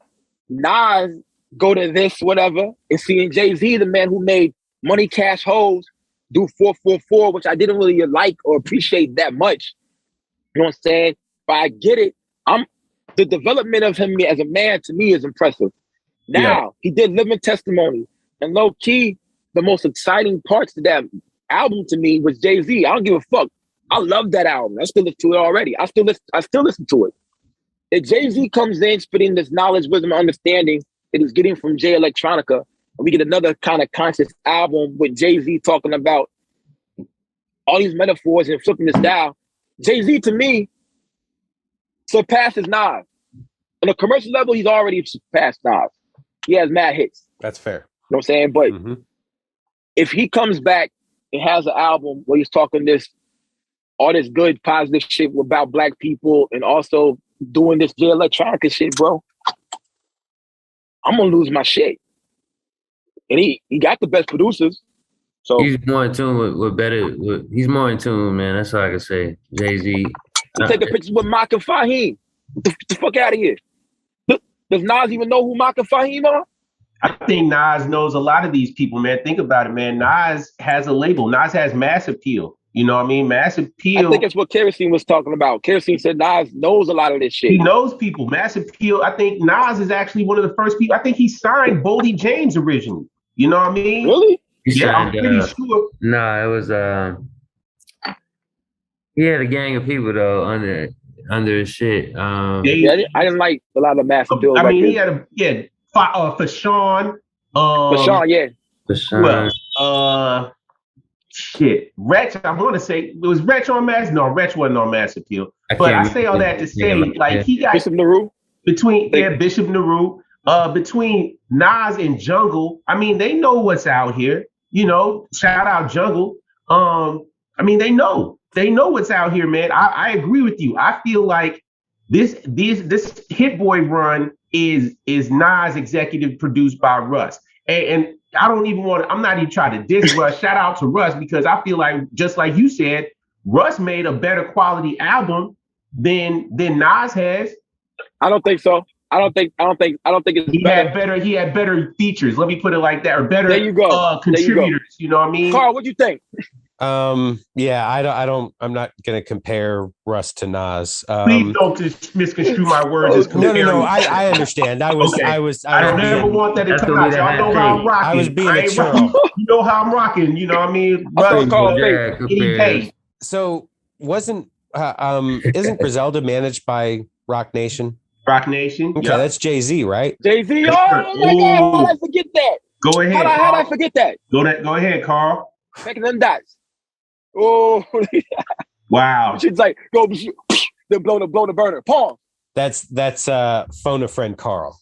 Nas go to this whatever, and seeing Jay-Z, the man who made Money Cash Hoes, do 444, which I didn't really like or appreciate that much. You know what I'm saying? But I get it. The development of him as a man to me is impressive. Now he did Living Testimony, and low key, the most exciting parts of that album to me was Jay-Z. I don't give a fuck. I love that album. I still listen to it already. I still listen to it. If Jay-Z comes in spitting this knowledge, wisdom, and understanding that he's getting from Jay Electronica, and we get another kind of conscious album with Jay-Z talking about all these metaphors and flipping the style, Jay-Z to me surpasses Nas. On a commercial level, he's already surpassed Nas. He has mad hits. That's fair. You know what I'm saying? But if he comes back and has an album where he's talking all this good, positive shit about Black people and also doing this Jay Electronica shit, bro, I'm gonna lose my shit. And he got the best producers. So he's more in tune with better. He's more in tune, man. That's all I can say. Jay-Z. He's taking pictures with Mach and Fahim. Get the fuck out of here. Does Nas even know who Mach and Fahim are? I think Nas knows a lot of these people, man. Think about it, man. Nas has a label. Nas has mass appeal. You know what I mean? Mass appeal. I think it's what Kerosene was talking about. Kerosene said Nas knows a lot of this shit. He knows people. Mass appeal. I think Nas is actually one of the first people. I think he signed Boldy James originally. You know what I mean? Really? Yeah, I'm pretty sure. No, it was He had a gang of people though under his shit. Yeah, I didn't like a lot of Master Bill. I mean, he had for Sean. For Sean, yeah. For Sean. Well, shit. Wretch, I'm gonna say it was Wretch on Mass. No, Wretch wasn't on Mass Appeal. But I say all that to say, like he got Bishop Nehru. Bishop Nehru. Between Nas and Jungle, I mean, they know what's out here. You know, shout out Jungle. I mean, they know what's out here, man. I agree with you. I feel like this Hit Boy run is Nas executive produced by Russ, and I don't even want to. I'm not even trying to diss Russ. Shout out to Russ because I feel like just like you said, Russ made a better quality album than Nas has. I don't think so. I don't think it's better. He had better features. Let me put it like that, or better. There you go. Contributors. You know what I mean? Karl, what do you think? Yeah, I'm not gonna compare Russ to Nas. Please don't misconstrue my words. No. I understand. I don't never want that to come out. Y'all know how I'm rocking. I was being a troll. You know how I'm rocking. You know what I mean? So isn't Griselda managed by Rock Nation? Rock Nation. Okay, that's Jay-Z, right? Jay-Z. Oh my God! How did I forget that? Go ahead. How did I forget that? Go ahead, Karl. Making them dots. Oh. Wow. She's like, go, then blow the burner. Pause. That's phone a friend Karl.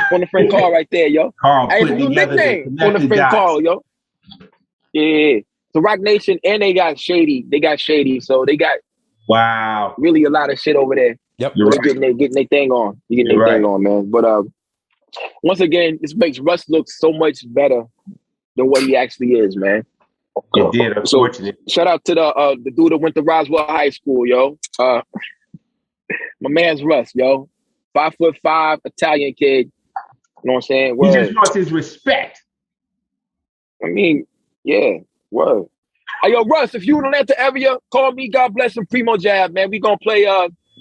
Phone a friend Karl right there, yo. Karl, hey, it's a new nickname. Phone a friend Karl, yo. Yeah. So Rock Nation, and they got Shady. So they got really a lot of shit over there. Yep. You're right. Getting their thing on. You're getting their thing on, man. But once again, this makes Russ look so much better than what he actually is, man. It did, unfortunately. So, shout out to the dude that went to Roswell High School, yo. My man's Russ, yo. 5'5" Italian kid. You know what I'm saying? Word. He just wants his respect. I mean, yeah, word. Hey, yo, Russ, if you in the Atlanta area, call me. God bless him. PrimoJAB, man. We gonna play.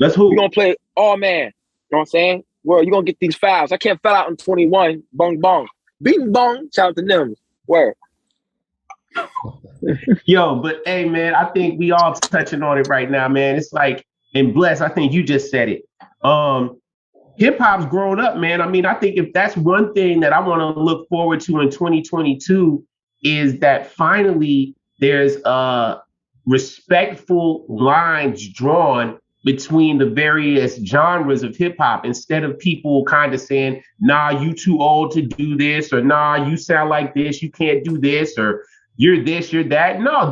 That's who. We gonna play all man. You know what I'm saying? Word. You gonna get these fouls. I can't foul out in 21. Bong bong. Bing bong. Shout out to them. Word. Yo, but hey, man, I think we all touching on it right now, man. It's like, and Bless, I think you just said it. Hip hop's grown up, man. I mean, I think if that's one thing that I want to look forward to in 2022 is that finally there's respectful lines drawn between the various genres of hip hop instead of people kind of saying, nah, you too old to do this, or nah, you sound like this, you can't do this, or you're this, you're that. No,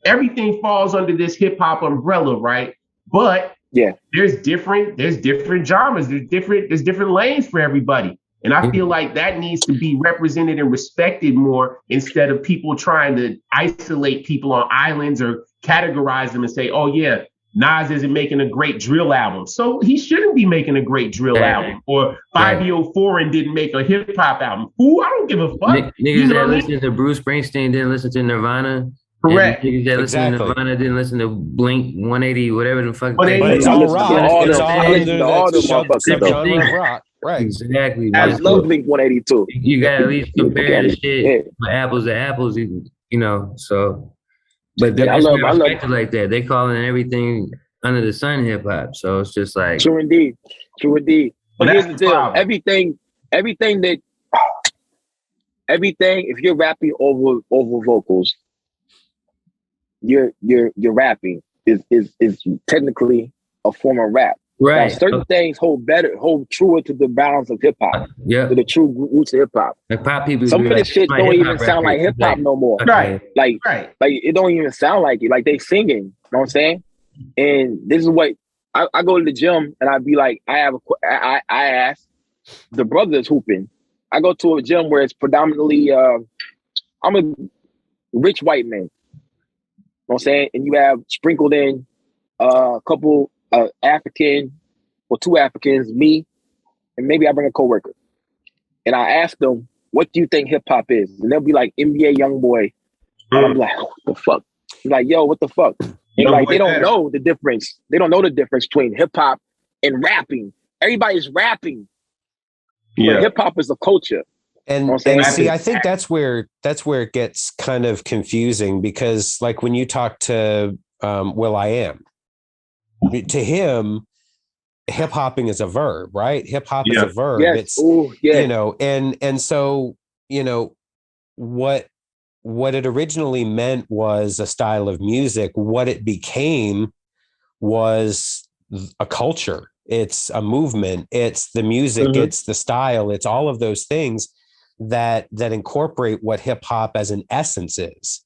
everything falls under this hip hop umbrella, right? But yeah, there's different genres, there's different lanes for everybody. And I feel like that needs to be represented and respected more instead of people trying to isolate people on islands or categorize them and say, oh yeah, Nas isn't making a great drill album, so he shouldn't be making a great drill album. Or 504 didn't make a hip hop album. Ooh, I don't give a fuck. Niggas that listen to Bruce Springsteen didn't listen to Nirvana. Correct. Niggas that listen to Nirvana didn't listen to Blink 180, whatever the fuck. But it's all rock. It's all under the rock. Right. Exactly. I love Blink 182. You gotta at least compare the shit apples to apples, you know. So, but I love it like that. They calling everything under the sun hip hop. So it's just like true indeed. But here's the deal: everything. If you're rapping over vocals, you're rapping is technically a form of rap. Right. Now, certain things hold truer to the balance of hip hop. Yeah. To the true roots of hip hop. Like pop people. Some of this shit don't even sound like hip hop no more. Right. Like it don't even sound like it. Like they singing. You know what I'm saying? And this is what I go to the gym and I'd be like, I ask the brothers hooping. I go to a gym where it's predominantly I'm a rich white man. You know what I'm saying? And you have sprinkled in a couple African or two Africans, me, and maybe I bring a coworker. And I ask them, what do you think hip hop is? And they'll be like, NBA Youngboy. And I'm like, what the fuck? I'm like, yo, what the fuck? And like, they don't know the difference. They don't know the difference between hip hop and rapping. Everybody's rapping. Yeah. Hip hop is a culture. And see, I think that's where it gets kind of confusing because like when you talk to will.i.am. To him, hip hopping is a verb, right? Hip hop is a verb. Yes. It's, Ooh, yes. you know, and so, you know, what it originally meant was a style of music. What it became was a culture. It's a movement. It's the music. Mhm. It's the style. It's all of those things that incorporate what hip hop as an essence is.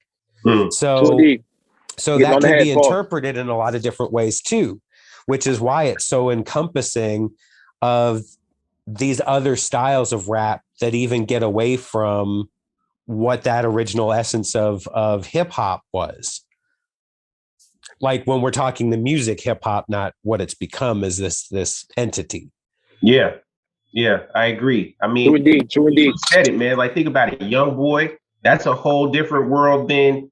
So that can be interpreted in a lot of different ways too, which is why it's so encompassing of these other styles of rap that even get away from what that original essence of hip hop was. Like when we're talking the music hip hop, not what it's become as this entity. Yeah, I agree. I mean, true indeed. You said it, man. Like, think about it. Young Boy, that's a whole different world than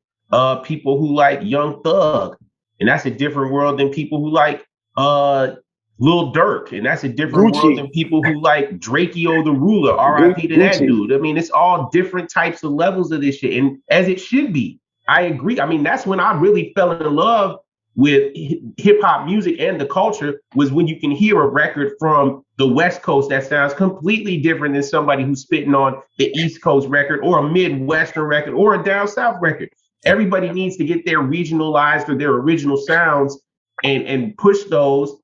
people who like Young Thug, and that's a different world than people who like Lil Durk, and that's a different world than people who like Drakeo the Ruler. R.I.P. to that dude. I mean, it's all different types of levels of this shit, and as it should be. I agree. I mean, that's when I really fell in love with hip hop music and the culture, was when you can hear a record from the West Coast that sounds completely different than somebody who's spitting on the East Coast record or a Midwestern record or a down South record. Everybody needs to get their regionalized or their original sounds and push those.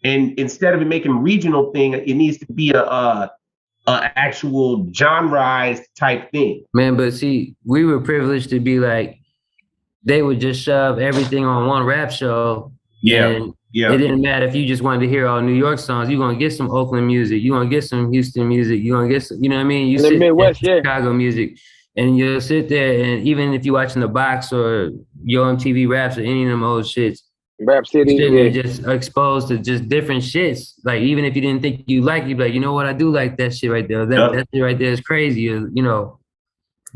And instead of it making regional thing, it needs to be a actual genreized type thing. Man, but see, we were privileged to be like, they would just shove everything on one rap show. And it didn't matter if you just wanted to hear all New York songs. You're going to get some Oakland music. You're going to get some Houston music. You're going to get some, you know what I mean? You sit in the Midwest, Chicago music. And you'll sit there, and even if you're watching The Box or Yo MTV Raps or any of them old shits, Rap City, you're just exposed to just different shits. Like, even if you didn't think you like it, you'd be like, you know what, I do like that shit right there. That shit right there is crazy. You know,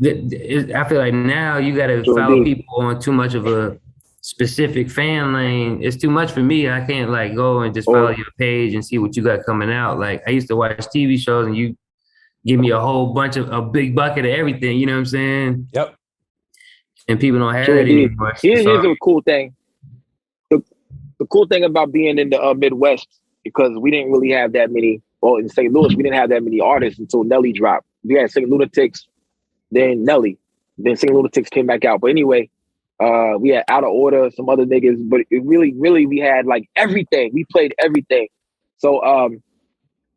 I feel like now you got to follow people on too much of a specific fan lane. It's too much for me. I can't like go and just follow your page and see what you got coming out. Like, I used to watch TV shows and you give me a whole bunch of a big bucket of everything. You know what I'm saying? Yep. And people don't have that anymore. Here's a cool thing. The cool thing about being in the Midwest, because we didn't really have that many, well, in St. Louis, we didn't have that many artists until Nelly dropped. We had St. Lunatics, then Nelly, then St. Lunatics came back out. But anyway, we had Out of Order, some other niggas, but it really, we had like everything. We played everything. So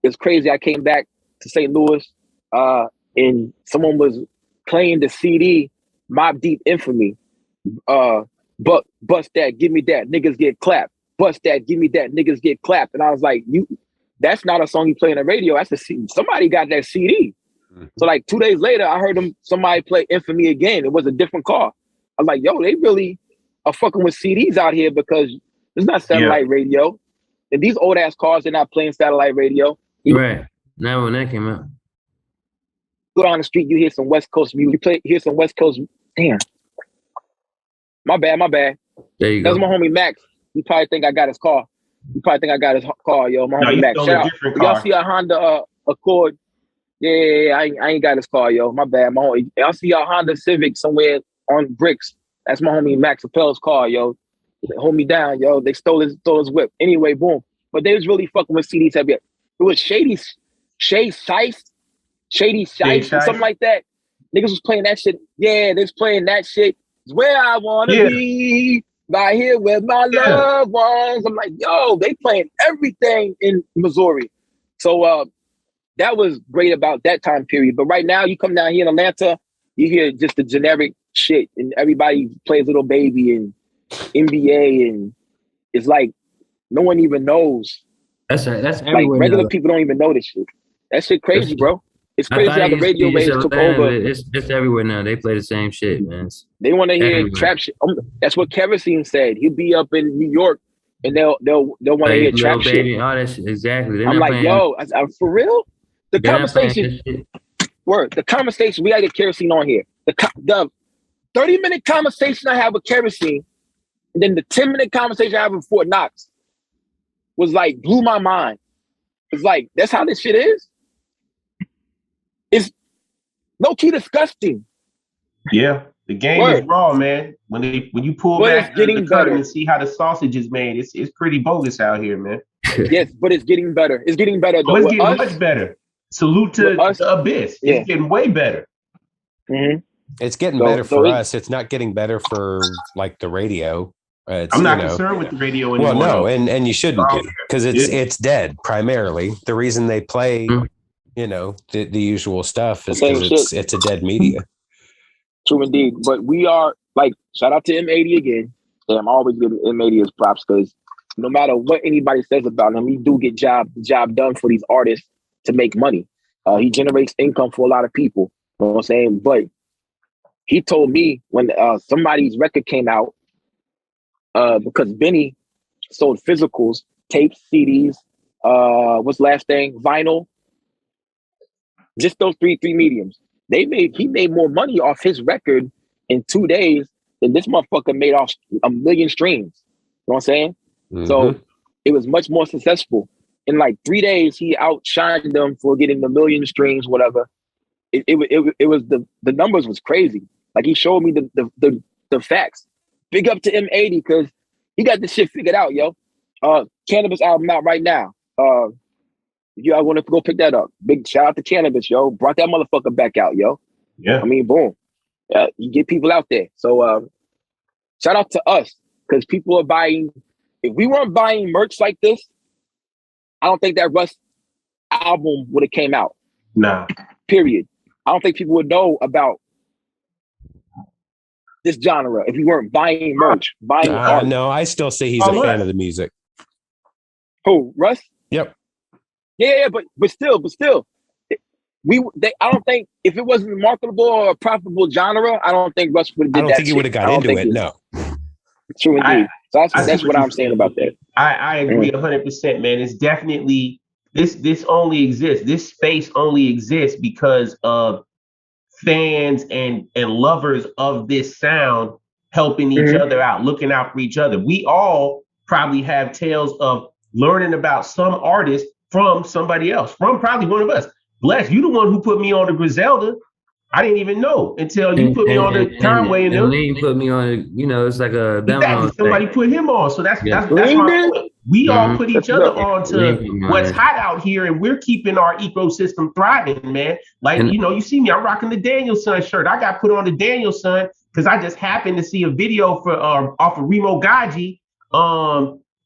it's crazy. I came back to St. Louis and someone was playing the CD, Mobb Deep Infamy. But bust that, give me that, niggas get clapped. Bust that, give me that, niggas get clapped. And I was like, that's not a song you play on the radio. That's a CD. Somebody got that CD. So like 2 days later, I heard somebody play Infamy again. It was a different car. I was like, yo, they really are fucking with CDs out here, because it's not satellite radio. And these old ass cars, they're not playing satellite radio. Right. Now when that came out. Go down the street, you hear some West Coast music. Hear some West Coast. Damn. My bad. There you go. That's my homie Max. You probably think I got his car. Yo. My homie Max. Shout out. Y'all see a Honda Accord? Yeah, I ain't got his car, yo. My bad. My homie. Y'all see a Honda Civic somewhere on bricks. That's my homie Max Appel's car, yo. Hold me down, yo. They stole his whip. Anyway, boom. But they was really fucking with CDs heavy. It was Shady Shice, something like that. Niggas was playing that shit. Yeah, they was playing that shit. It's where I wanna be, right here with my loved ones. I'm like, yo, they playing everything in Missouri. So that was great about that time period. But right now, you come down here in Atlanta, you hear just the generic shit, and everybody plays Little Baby and NBA, and it's like no one even knows. That's everywhere. Like regular now. People don't even know this shit. That shit crazy, bro. It's crazy how the radio waves took over. It's everywhere now. They play the same shit, man. They want to hear trap shit. That's what Kerosene said. He'll be up in New York, and they'll want to hear trap Baby, shit. All that shit. Exactly. I'm like, yo, I'm for real. The conversation. The conversation. We gotta get Kerosene on here. The 30-minute conversation I had with Kerosene, and then the 10-minute conversation I had with Fort Knox was like blew my mind. It's like, that's how this shit is. It's low-key disgusting. Yeah. The game is raw, man. When you pull back the curtain and see how the sausage is made, it's pretty bogus out here, man. Yes, but it's getting better. It's getting better though. It's getting much better. Salute to the Abyss. Yeah. It's getting way better. Mm-hmm. It's getting better for us. It's not getting better for like the radio. I'm not concerned with the radio anymore. Well, no, and you shouldn't be, because it's dead primarily. The reason they play, the usual stuff is because it's a dead media. True indeed. But we are like, shout out to M80 again. And I'm always giving M80 his props, because no matter what anybody says about him, he do get the job done for these artists to make money. He generates income for a lot of people. You know what I'm saying? But he told me when somebody's record came out, because Benny sold physicals, tapes, CDs, what's the last thing? Vinyl. Just those three mediums. He made more money off his record in 2 days than this motherfucker made off 1 million streams. You know what I'm saying? Mm-hmm. So it was much more successful. In like 3 days, he outshined them for getting 1 million streams, whatever. It was the numbers was crazy. Like, he showed me the facts. Big up to M80, because he got this shit figured out, yo. Cannabis album out right now. If you want to go pick that up, big shout out to Cannabis, yo. Brought that motherfucker back out, yo. Yeah. I mean, boom. You get people out there. So shout out to us, because people are buying. If we weren't buying merch like this, I don't think that Russ album would have came out. Nah. Period. I don't think people would know about this genre if we weren't buying merch. No, I still say he's a fan of the music. Who, Russ? Yep. Yeah, but still, I don't think, if it wasn't a marketable or a profitable genre, I don't think Russ would have did that. I don't think he would have got into it. No. True indeed. So that's what I'm saying about that. I agree 100%, man. It's definitely this only exists. This space only exists because of fans and lovers of this sound helping each other out, looking out for each other. We all probably have tales of learning about some artist from somebody else, from probably one of us. Bless, you the one who put me on the Griselda. I didn't even know until you put me on the Conway and them. Lee put me on, it's like a demo. Somebody put him on. So that's my point. We all put each other on to what's hot out here, and we're keeping our ecosystem thriving, man. Like, you see me, I'm rocking the Danielson shirt. I got put on the Danielson because I just happened to see a video for off of PrimoJAB.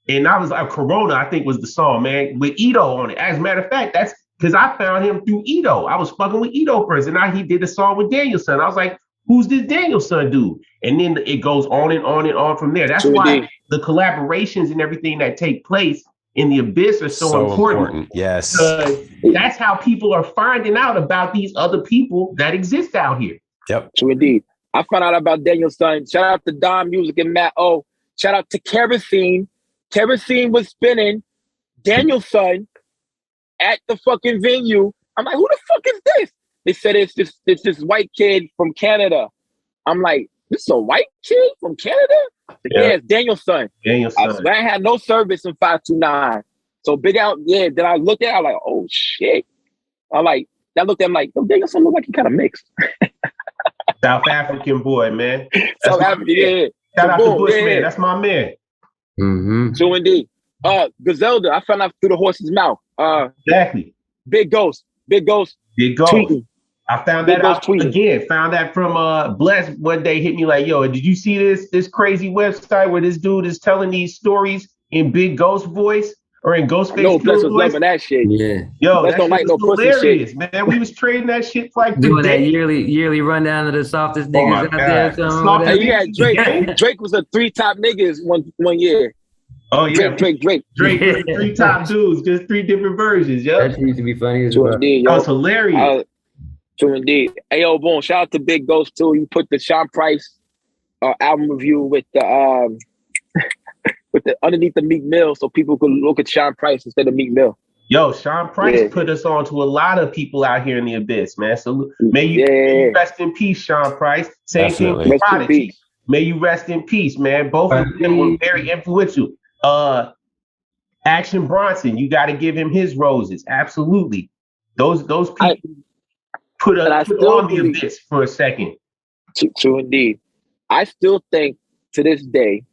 And I was like, Corona, I think was the song, man, with Ito on it. As a matter of fact, that's because I found him through Ito. I was fucking with Ito first, and now he did a song with Danielson. I was like, who's this Danielson dude? And then it goes on and on and on from there. That's why the collaborations and everything that take place in the Abyss are so important. Yes. That's how people are finding out about these other people that exist out here. Yep. True indeed. I found out about Danielson. Shout out to Don Music and Matt O. Shout out to Kerosene. Kerosene was spinning Danielson at the fucking venue. I'm like, who the fuck is this? They said it's this white kid from Canada. I'm like, this is a white kid from Canada? Yeah, it's Danielson. I had no service in 529. So big out, then I looked at it, I'm like, oh shit. I looked at him like, Danielson look like he kind of mixed. South African boy, man. South African, yeah. Shout out to Bushman, that's my man. Mm-hmm. So indeed. Griselda, I found out through the horse's mouth. Exactly. Big Ghost. Tweeting. I found that out again. Found that from Bless one day. Hit me like, yo, did you see this crazy website where this dude is telling these stories in Big Ghost voice or in Ghostface? No, Bless was loving that shit. Yeah. Yo, Bless don't like no pussy shit, man. We was trading that shit for like doing that yearly rundown of the softest niggas out there. Yeah, Drake. Drake was the 3 top niggas one year. Oh yeah, Drake. 3 top dudes, just 3 different versions. Yeah, that used to be funny as well. Indeed, that was hilarious. True indeed. Hey, yo, boom! Shout out to Big Ghost too. You put the Sean Price album review with the with the underneath the Meek Mill, so people could look at Sean Price instead of Meek Mill. Yo, Sean Price put us on to a lot of people out here in the Abyss, man. So may you rest in peace, Sean Price. Same thing with Prodigy. May you rest in peace, man. Both of them were very influential. Action Bronson, you got to give him his roses. Absolutely. Those people put on the Abyss for a second. True indeed. I still think to this day,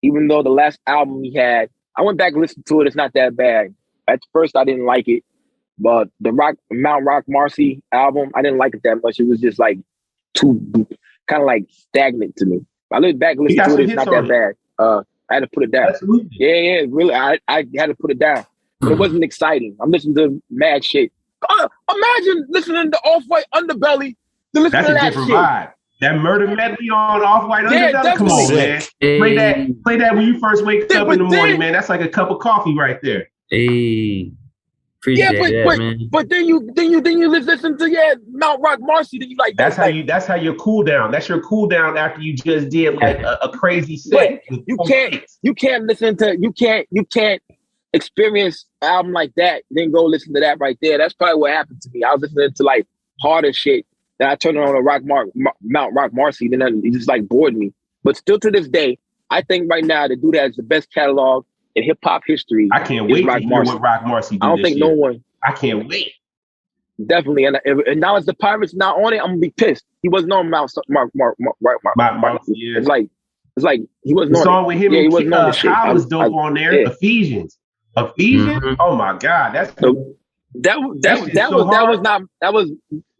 even though the last album he had, I went back and listened to it. It's not that bad. At first, I didn't like it, but the Mount Rock Marcy album, I didn't like it that much. It was just like too kind of like stagnant to me. I look back and listen to it. It's not that bad. I had to put it down. Absolutely. Yeah, really. I had to put it down. But it wasn't exciting. I'm listening to mad shit. Imagine listening to Off-White Underbelly. That's a different vibe. That murder medley on Off-White Underbelly. Come on, man. Play that when you first wake up in the morning, man. That's like a cup of coffee right there. Hey. Appreciate that, man. But then you listen to Mount Rock Marcy. Then you like that's how you cool down. That's your cool down after you just did like a crazy set. You can't experience an album like that, then go listen to that right there. That's probably what happened to me. I was listening to like harder shit. Then I turned on a Mount Rock Marcy. Then it just like bored me. But still to this day, I think right now the dude has the best catalog in hip hop history. I can't wait to hear what Rock Marcy did. I don't think no one. I can't wait. Definitely, and now as the Pirates not on it, I'm gonna be pissed. He wasn't on Mount Marcy. Yeah. It's like he wasn't on it. The song with him and Kyle was dope on there. Yeah. Ephesians. Mm-hmm. Oh my God, that was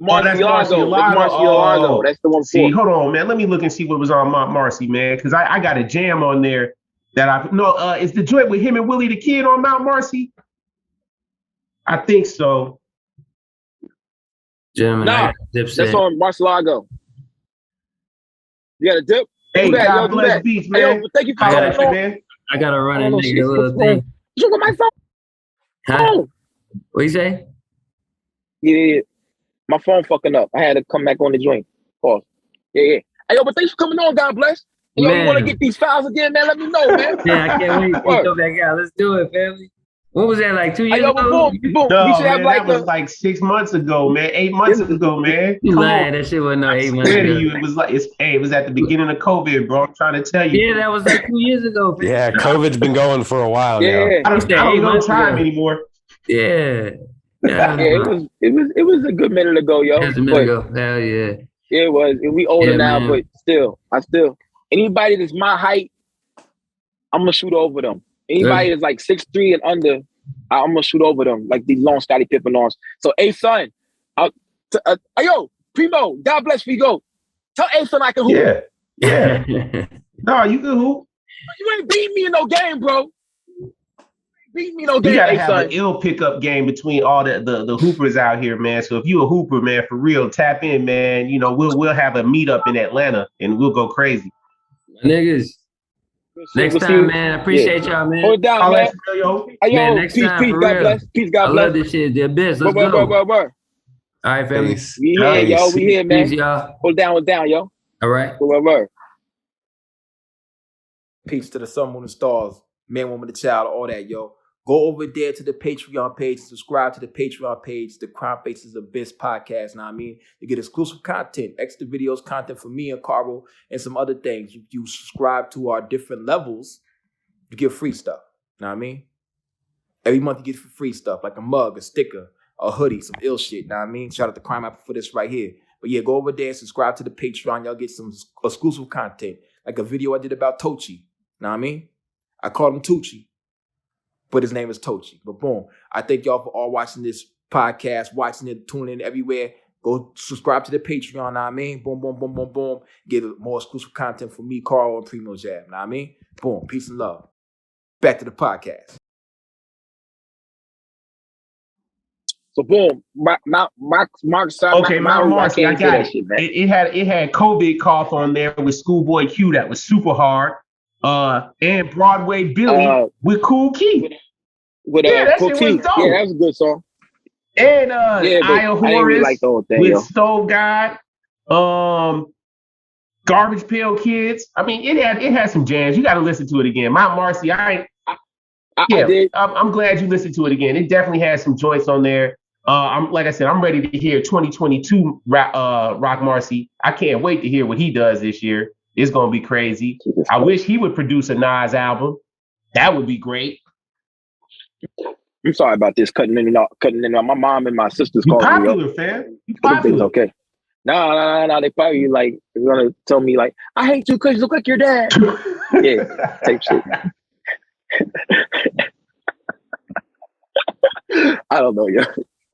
Marcialargo. That's the one. See, hold on, man. Let me look and see what was on Marcy, man, because I got a jam on there that is the joint with him and Willie the Kid on Mount Marcy. I think so. Nah, that's on Marcialargo. You got a dip? Hey, GodBLE Beatz, man. Hey, yo, thank you for coming, man. I gotta run and make a little thing. You got my phone? Huh? What you say? Yeah. My phone fucking up. I had to come back on the joint. Pause. Yeah. Hey, yo, but thanks for coming on, God bless. Hey, yo, you want to get these files again, man? Let me know, man. Yeah, I can't wait to go back out. Let's do it, family. What was that, like 2 years ago? Boom. No, man, that was like 6 months ago, man. 8 months ago, man. You lying? That shit wasn't 8 months ago. It was like it was at the beginning of COVID, bro. I'm trying to tell you. Yeah, that was like 2 years ago. Man. Yeah, COVID's been going for a while now. I don't know time anymore. Yeah. It was a good minute ago, yo. It was a minute ago. Hell yeah. Yeah, it was. And we older now, man. But still, anybody that's my height, I'm gonna shoot over them. Anybody that's like 6'3" and under, I'm gonna shoot over them like these long Scottie Pippen arms. So, son, yo, Primo, God bless Figo. Tell son I can hoop. Yeah. No, you can hoop. You ain't beat me in no game, bro. Beat me no game. You gotta have an ill pickup game between all the hoopers out here, man. So if you a hooper, man, for real, tap in, man. You know, we'll have a meetup in Atlanta and we'll go crazy. Niggas. Next time, man. I appreciate y'all, man. Hold down, man. Man, next time, peace, God bless. Peace, God bless. I love this shit. They're best. Let's go. All right, family. We here, yo. We here, man. Peace, y'all. Hold down, yo. All right. Peace to the sun, moon, and stars. Man, woman, the child, all that, yo. Go over there to the Patreon page, subscribe to the Patreon page, the Crimefaces of Biz podcast. Know what I mean? You get exclusive content, extra videos, content for me and Karl, and some other things. You subscribe to our different levels, you get free stuff. Know what I mean? Every month you get free stuff, like a mug, a sticker, a hoodie, some ill shit. Know what I mean? Shout out to Crime App for this right here. But yeah, go over there and subscribe to the Patreon. Y'all get some exclusive content, like a video I did about Tochi. Know what I mean? I called him Tucci, but his name is Tochi. But boom, I thank y'all for all watching this podcast, watching it, tuning in everywhere. Go subscribe to the Patreon, know what I mean? Boom, boom, boom, boom, boom. Get more exclusive content from me, Karl, and PrimoJAB, know what I mean? Boom, peace and love. Back to the podcast. So boom, Mount Marcy. I got it. It had COVID cough on there with Schoolboy Q that was super hard. And Broadway Billy with Kool Keith. That shit was dope. Yeah, that was a good song. And Aya Horace with Stove God, Garbage Pail Kids. I mean, it had some jams. You got to listen to it again. Mount Marcy, I did. I'm glad you listened to it again. It definitely has some joints on there. Like I said, I'm ready to hear 2022 Rock Marcy. I can't wait to hear what he does this year. It's gonna be crazy. I wish he would produce a Nas album. That would be great. I'm sorry about this cutting in and out. My mom and my sisters You calling popular, me up. fam. You popular. Okay. No. They probably like they're gonna tell me like, I hate you because you look like your dad. Yeah, type shit. I don't know, yeah.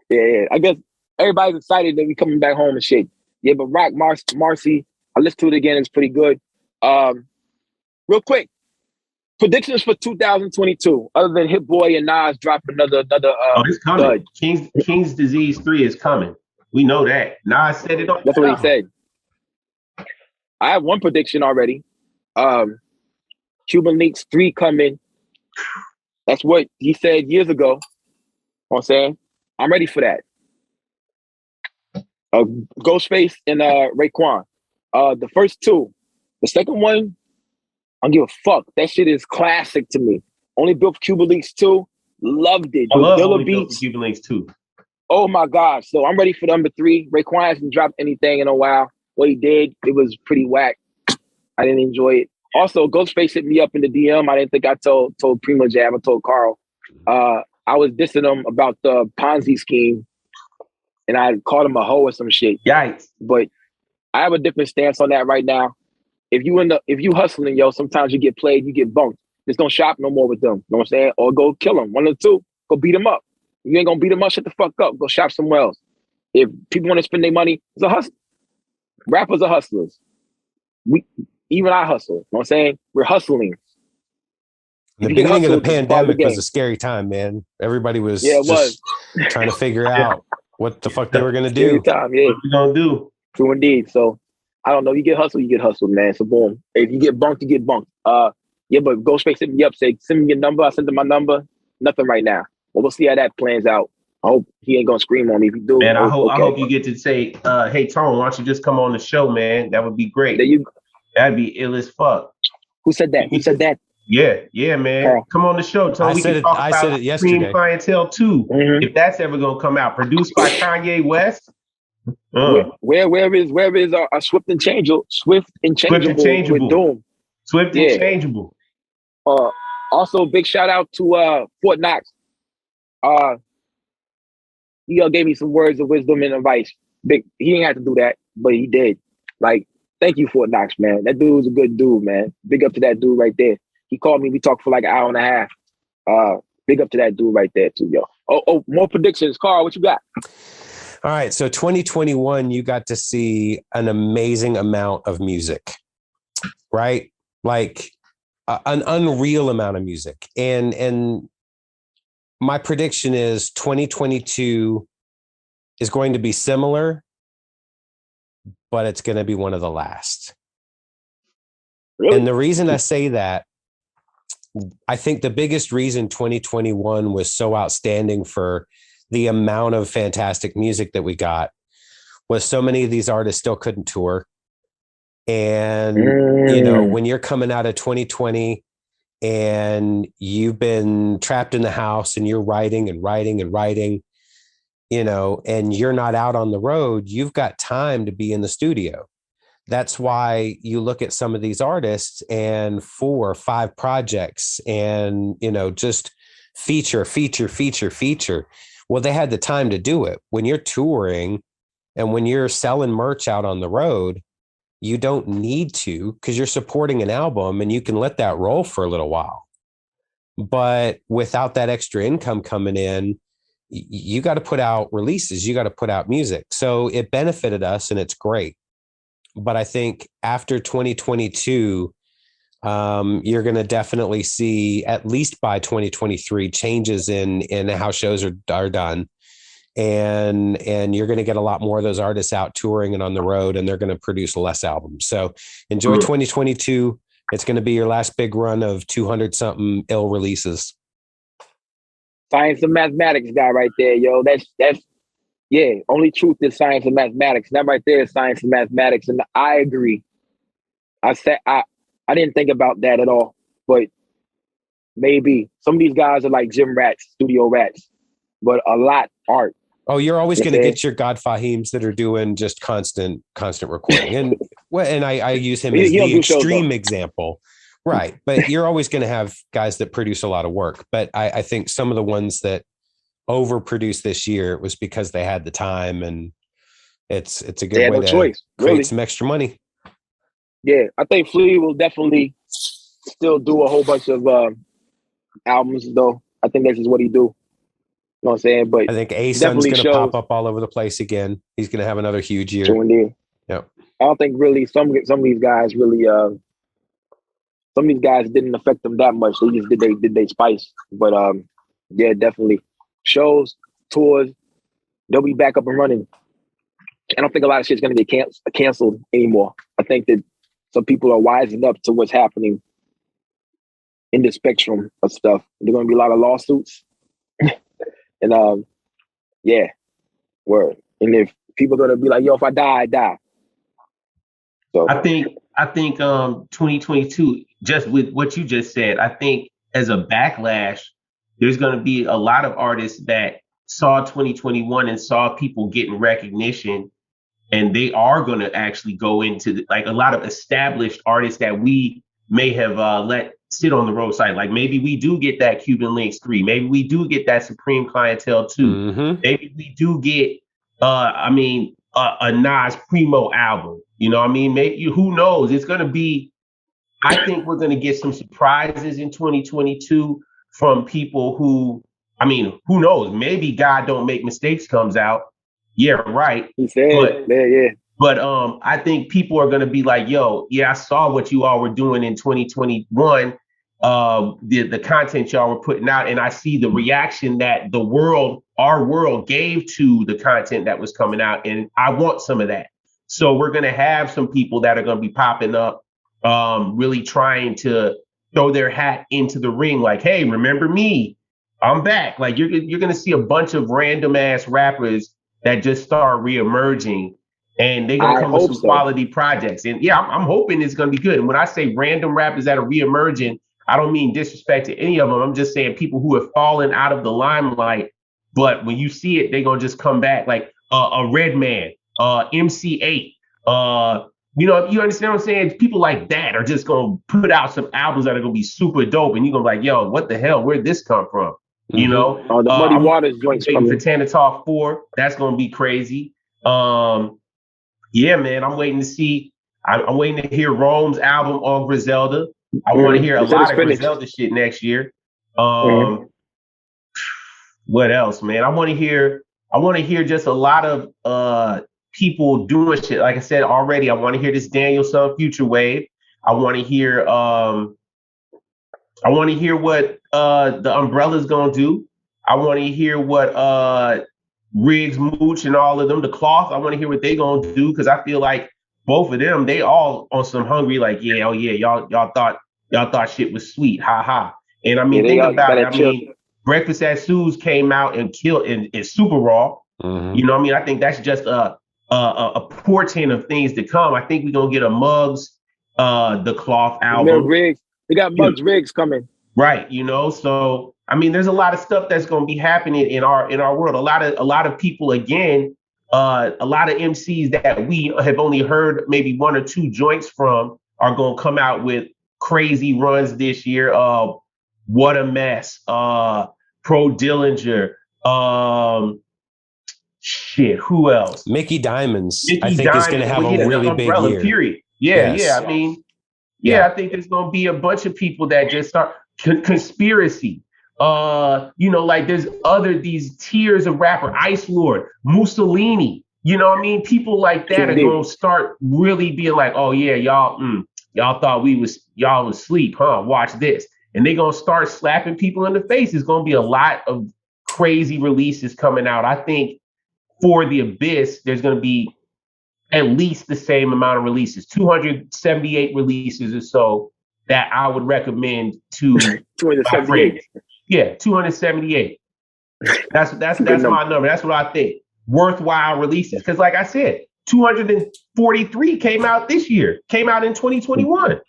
Yeah. I guess everybody's excited that we coming back home and shit. Yeah, but Rock Marcy, I listened to it again. It's pretty good. Real quick, predictions for 2022. Other than Hit Boy and Nas drop another. It's coming. King's Disease 3 is coming. We know that. Nas said it on. That's what he said. I have one prediction already. Cuban Links 3 coming. That's what he said years ago. You know what I'm saying? I'm ready for that. Ghostface and Raekwon. The first two. The second one, I don't give a fuck. That shit is classic to me. Only built for Cuban Links 2. Loved it. I love Dilla Only Built Beats. for Cuban Links 2. Oh my gosh. So I'm ready for number 3. Raekwon hasn't dropped anything in a while. What he did, it was pretty whack. I didn't enjoy it. Also, Ghostface hit me up in the DM. I didn't think I told PrimoJAB. I told Karl. I was dissing him about the Ponzi scheme, and I called him a hoe or some shit. Yikes. But I have a different stance on that right now. If you hustling, yo, sometimes you get played, you get bumped. Just don't shop no more with them. You know what I'm saying? Or go kill them. One of the two. Go beat them up. If you ain't gonna beat them up, shut the fuck up. Go shop somewhere else. If people want to spend their money, it's a hustle. Rappers are hustlers. Even I hustle. You know what I'm saying? We're hustling. The beginning of the pandemic was a scary time, man. Everybody was trying to figure out what the fuck they were gonna do. Time, yeah. What we gonna do? True indeed. So I don't know. You get hustled, man. So boom. If you get bunked, you get bunked. Yeah, but Ghostface hit me up, say, send me your number. I sent him my number. Nothing right now. Well, we'll see how that plans out. I hope he ain't gonna scream on me if he do. Man, I hope you get to say, hey Tone, why don't you just come on the show, man? That would be great. That'd be ill as fuck. Who said that? Who said that? Yeah, man. Come on the show, Tone. I said it yesterday. Cream Clientele 2, if that's ever gonna come out. Produced by Kanye West. Where is our Swift and Changeable with Doom? Swift and Changeable. Also, big shout out to Fort Knox. He gave me some words of wisdom and advice. He didn't have to do that, but he did. Like, thank you, Fort Knox, man. That dude's a good dude, man. Big up to that dude right there. He called me. We talked for like an hour and a half. Big up to that dude right there too, yo. Oh, more predictions. Karl, what you got? All right. So 2021, you got to see an amazing amount of music, right? Like an unreal amount of music. And my prediction is 2022 is going to be similar, but it's going to be one of the last. Really? And the reason I say that, I think the biggest reason 2021 was so outstanding for the amount of fantastic music that we got was so many of these artists still couldn't tour. And, you know, when you're coming out of 2020 and you've been trapped in the house and you're writing, you know, and you're not out on the road, you've got time to be in the studio. That's why you look at some of these artists and 4 or 5 projects and, you know, just feature. Well, they had the time to do it. When you're touring and when you're selling merch out on the road, you don't need to, because you're supporting an album and you can let that roll for a little while. But without that extra income coming in, you got to put out releases, you got to put out music. So it benefited us and it's great. But I think after 2022, you're going to definitely see, at least by 2023, changes in how shows are done. And you're going to get a lot more of those artists out touring and on the road, and they're going to produce less albums. So enjoy 2022. It's going to be your last big run of 200 something ill releases. Science and mathematics guy right there, yo. That's yeah. Only truth is science and mathematics. That right there is science and mathematics, and I agree. I didn't think about that at all, but maybe some of these guys are like gym rats, studio rats, but a lot aren't. Oh, you're always going to get your God Fahims that are doing just constant recording, and I use him as the extreme example. Right. But you're always going to have guys that produce a lot of work. But I think some of the ones that overproduced this year was because they had the time and it's a They good had way no to choice, create really. some extra money. Yeah, I think Flea will definitely still do a whole bunch of albums, though. I think that's just what he do. You know what I'm saying? But I think A-Sun's definitely going to shows. pop up all over the place again. He's going to have another huge year. True indeed. Yep. I don't think really some of these guys really some of these guys didn't affect them that much. They just did they spice. But yeah, definitely shows, tours, they'll be back up and running. I don't think a lot of shit's gonna get canceled anymore. I think that some people are wising up to what's happening in the spectrum of stuff. There's gonna be a lot of lawsuits. And yeah, word. And if people are gonna be like, yo, if I die, I die. So I think 2022, just with what you just said, I think as a backlash, there's going to be a lot of artists that saw 2021 and saw people getting recognition, and they are going to actually go into like a lot of established artists that we may have let sit on the roadside. Like maybe we do get that Cuban Links 3, maybe we do get that Supreme Clientele 2, Mm-hmm. maybe we do get a Nas Primo album. You know what I mean? Maybe, who knows? It's going to be, I think we're going to get some surprises in 2022 from people who, I mean, who knows? Maybe God Don't Make Mistakes comes out. Yeah, right. he said, yeah. But I think people are going to be like, yo, yeah, I saw what you all were doing in 2021, the content y'all were putting out, and I see the reaction that our world gave to the content that was coming out, and I want some of that. So we're going to have some people that are going to be popping up, really trying to throw their hat into the ring like, hey, remember me? I'm back. Like you're going to see a bunch of random ass rappers that just start reemerging, and they're going to come with some quality projects. And yeah, I'm hoping it's going to be good. And when I say random rappers that are reemerging, I don't mean disrespect to any of them. I'm just saying people who have fallen out of the limelight, but when you see it, they're going to just come back, like a Redman, MC8, you understand what I'm saying? People like that are just going to put out some albums that are going to be super dope. And you're going to be like, yo, what the hell? Where'd this come from? Mm-hmm. You know? The Muddy Waters joints coming. For Tana Talk 4, that's going to be crazy. Yeah, man, I'm waiting to see. I'm waiting to hear Rome's album on Griselda. I want to hear a lot of Griselda shit next year. What else, man? I want to hear just a lot of people doing shit. Like I said already, I want to hear this Daniel Son Future Wave. I want to hear what the Umbrella's gonna do. I want to hear what Riggs, Mooch, and all of them, the Cloth. I want to hear what they gonna do, because I feel like both of them, they all on some hungry, like, yeah, oh yeah, y'all thought shit was sweet, ha ha. And I mean, think about it. I mean, Breakfast at Sue's came out and killed and is super raw. Mm-hmm. You know what I mean? I think that's just a portent of things to come. I think we're gonna get a Muggs, the Cloth album. Riggs. We got Muggs Riggs coming. Right, so I mean, there's a lot of stuff that's going to be happening in our world. A lot of people, again, a lot of MCs that we have only heard maybe one or two joints from are going to come out with crazy runs this year. What a Mess, Pro Dillinger, shit, who else? Mickey Diamonds, I think is going to have a really big year. Period. Yeah, yes. Yeah. I mean, yeah, I think there's going to be a bunch of people that just start conspiracy. Like there's these tiers of rapper, Ice Lord, Mussolini. You know what I mean? People like that are going to start really being like, oh yeah, y'all thought y'all was asleep, huh? Watch this. And they're going to start slapping people in the face. There's going to be a lot of crazy releases coming out. I think for the Abyss, there's going to be at least the same amount of releases, 278 releases or so, that I would recommend to 278. Yeah, 278. That's my number. That's what I think. Worthwhile releases. Because like I said, 243 came out this year. Came out in 2021.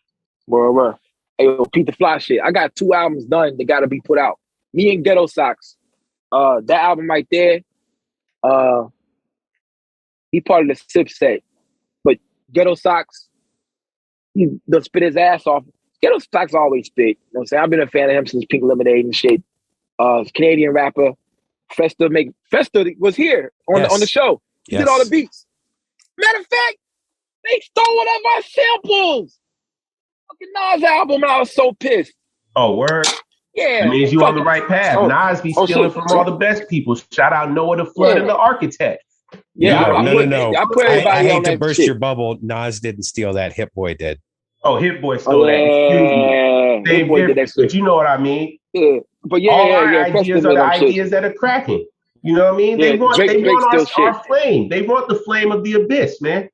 Well. Hey, Pete the Fly shit. I got 2 albums done that got to be put out. Me and Ghetto Socks. That album right there. He part of the Sip set. But Ghetto Socks, he done spit his ass off. Ghetto Socks always spit. You know what I'm saying? I've been a fan of him since Pink Lemonade and shit. Canadian rapper. Festa was here on the show. He did all the beats. Matter of fact, they stole one of our samples. Fucking Nas album, and I was so pissed. Oh, word. Yeah. It means you on the right path. Nas be stealing from all the best people. Shout out Noah the Flood and the Architect. Yeah, no. I hate to burst your bubble. Nas didn't steal that. Hit Boy did. Oh, Hit Boy stole that. Excuse me. Same difference, but you know what I mean. Yeah, but all our ideas are the ideas that are cracking. You know what I mean? They want our flame. They want the flame of the abyss, man.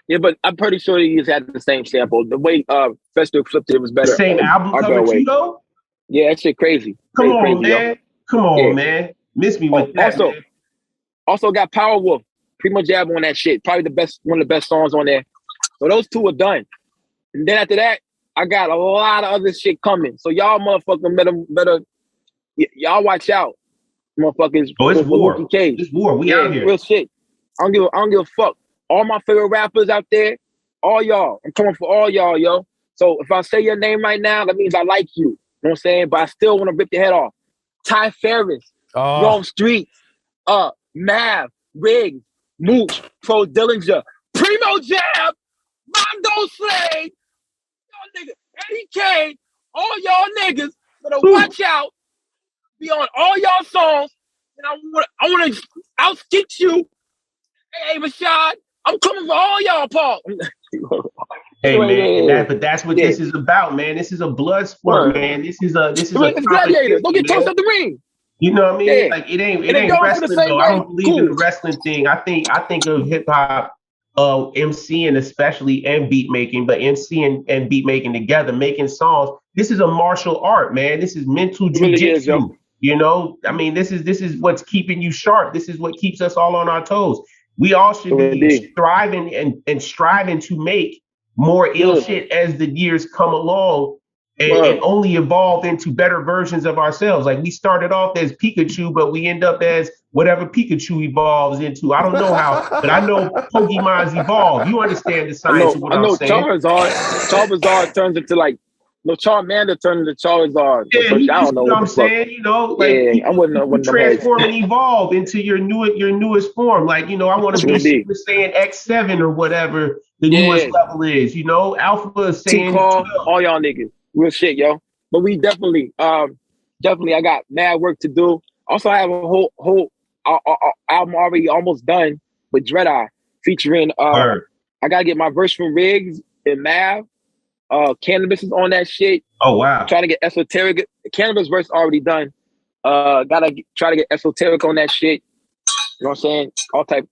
Yeah, but I'm pretty sure he just had the same sample. The way Festival flipped it was better. The same album cover too, though? Yeah, that shit crazy. Come on, man. Come on, man. Miss me with that, man. Also got Power Wolf, PrimoJAB on that shit. Probably one of the best songs on there. So those two are done. And then after that, I got a lot of other shit coming. So y'all motherfucking better y'all watch out. Motherfuckers. Oh, it's war. It's war. We out here. Real shit. I don't give a fuck. All my favorite rappers out there, all y'all. I'm coming for all y'all, yo. So if I say your name right now, that means I like you. You know what I'm saying? But I still want to rip your head off. Ty Ferris, Rome Street, Mav, Riggs, Mooch, Pro Dillinger, PrimoJAB, Mondo Slade, y'all niggas, Eddie Kane, all y'all niggas better watch out. Be on all y'all songs, and I want to outskit you. Hey, Rashad, I'm coming for all y'all, Paul. Hey man, but that's what this is about, man. This is a blood sport, man. This is a gladiator. Don't get tossed up the ring. You know what I mean? Like it ain't wrestling though. I don't believe in the wrestling thing. I think of hip hop, MCing especially and beat making, but MCing and beat making together, making songs. This is a martial art, man. This is mental jujitsu. You know, I mean, this is what's keeping you sharp. This is what keeps us all on our toes. We all should be striving to make more ill shit as the years come along and only evolve into better versions of ourselves. Like we started off as Pikachu, but we end up as whatever Pikachu evolves into. I don't know how, but I know Pokemon's evolve. You understand the science of what I'm saying. I know Charizard turns into like, no, Charmander turned into Charizard. Yeah, I don't know what I'm saying. You know, like I wouldn't know transform and evolve into your newest form. Like, you know, I want to be Super Saiyan X7 or whatever the newest level is. You know, Alpha is saying all y'all niggas, real shit, yo. But we definitely, I got mad work to do. Also, I have a whole album already almost done with Dread Eye featuring. I gotta get my verse from Riggs and Mav. Cannabis is on that shit. Oh wow! Trying to get esoteric. Cannabis verse already done. Gotta try to get esoteric on that shit. You know what I'm saying? All type.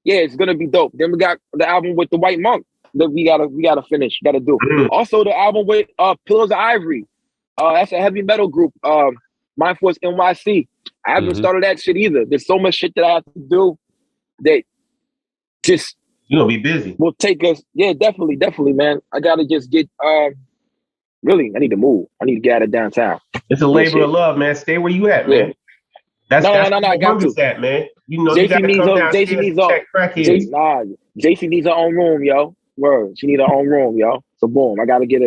It's gonna be dope. Then we got the album with the White Monk that we gotta finish. Gotta do. Also the album with Pillars of Ivory. That's a heavy metal group. Mind Force NYC. I haven't started that shit either. There's so much shit that I have to do that just. You're gonna be busy. Will take us, definitely, man. I gotta just get really, I need to move. I need to get out of downtown. It's a labor of love, man. Stay where you at, man. That's no, I got to. At, man. You know, you gotta come downstairs and check crackheads. JC needs her own room, yo. Word. She need her own room, yo. So boom, I gotta get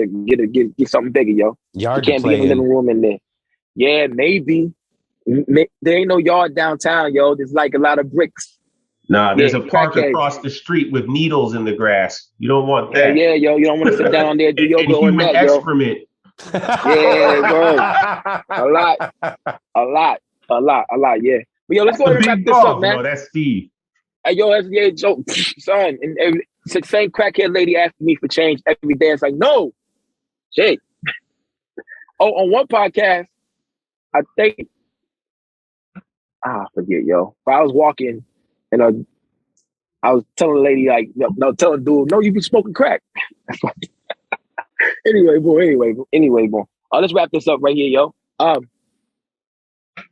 something bigger, yo. Yard you can't be in the living room in there. Yeah, maybe. There ain't no yard downtown, yo. There's like a lot of bricks. Nah, there's a park across the street with needles in the grass. You don't want that. Yeah, yo. You don't want to sit down on there and do yoga on that, excrement. Yo. Yeah, bro. A lot, yeah. But yo, let's go ahead and wrap this up, man. No, that's Steve. Hey, yo, that's Joe, son. And it's the same crackhead lady asking me for change every day. It's like, no. Shit. On one podcast, I think, I forget, yo. But I was walking, and I was telling the lady, like, no, tell the dude, no, you be smoking crack. Anyway, boy. Let's wrap this up right here, yo.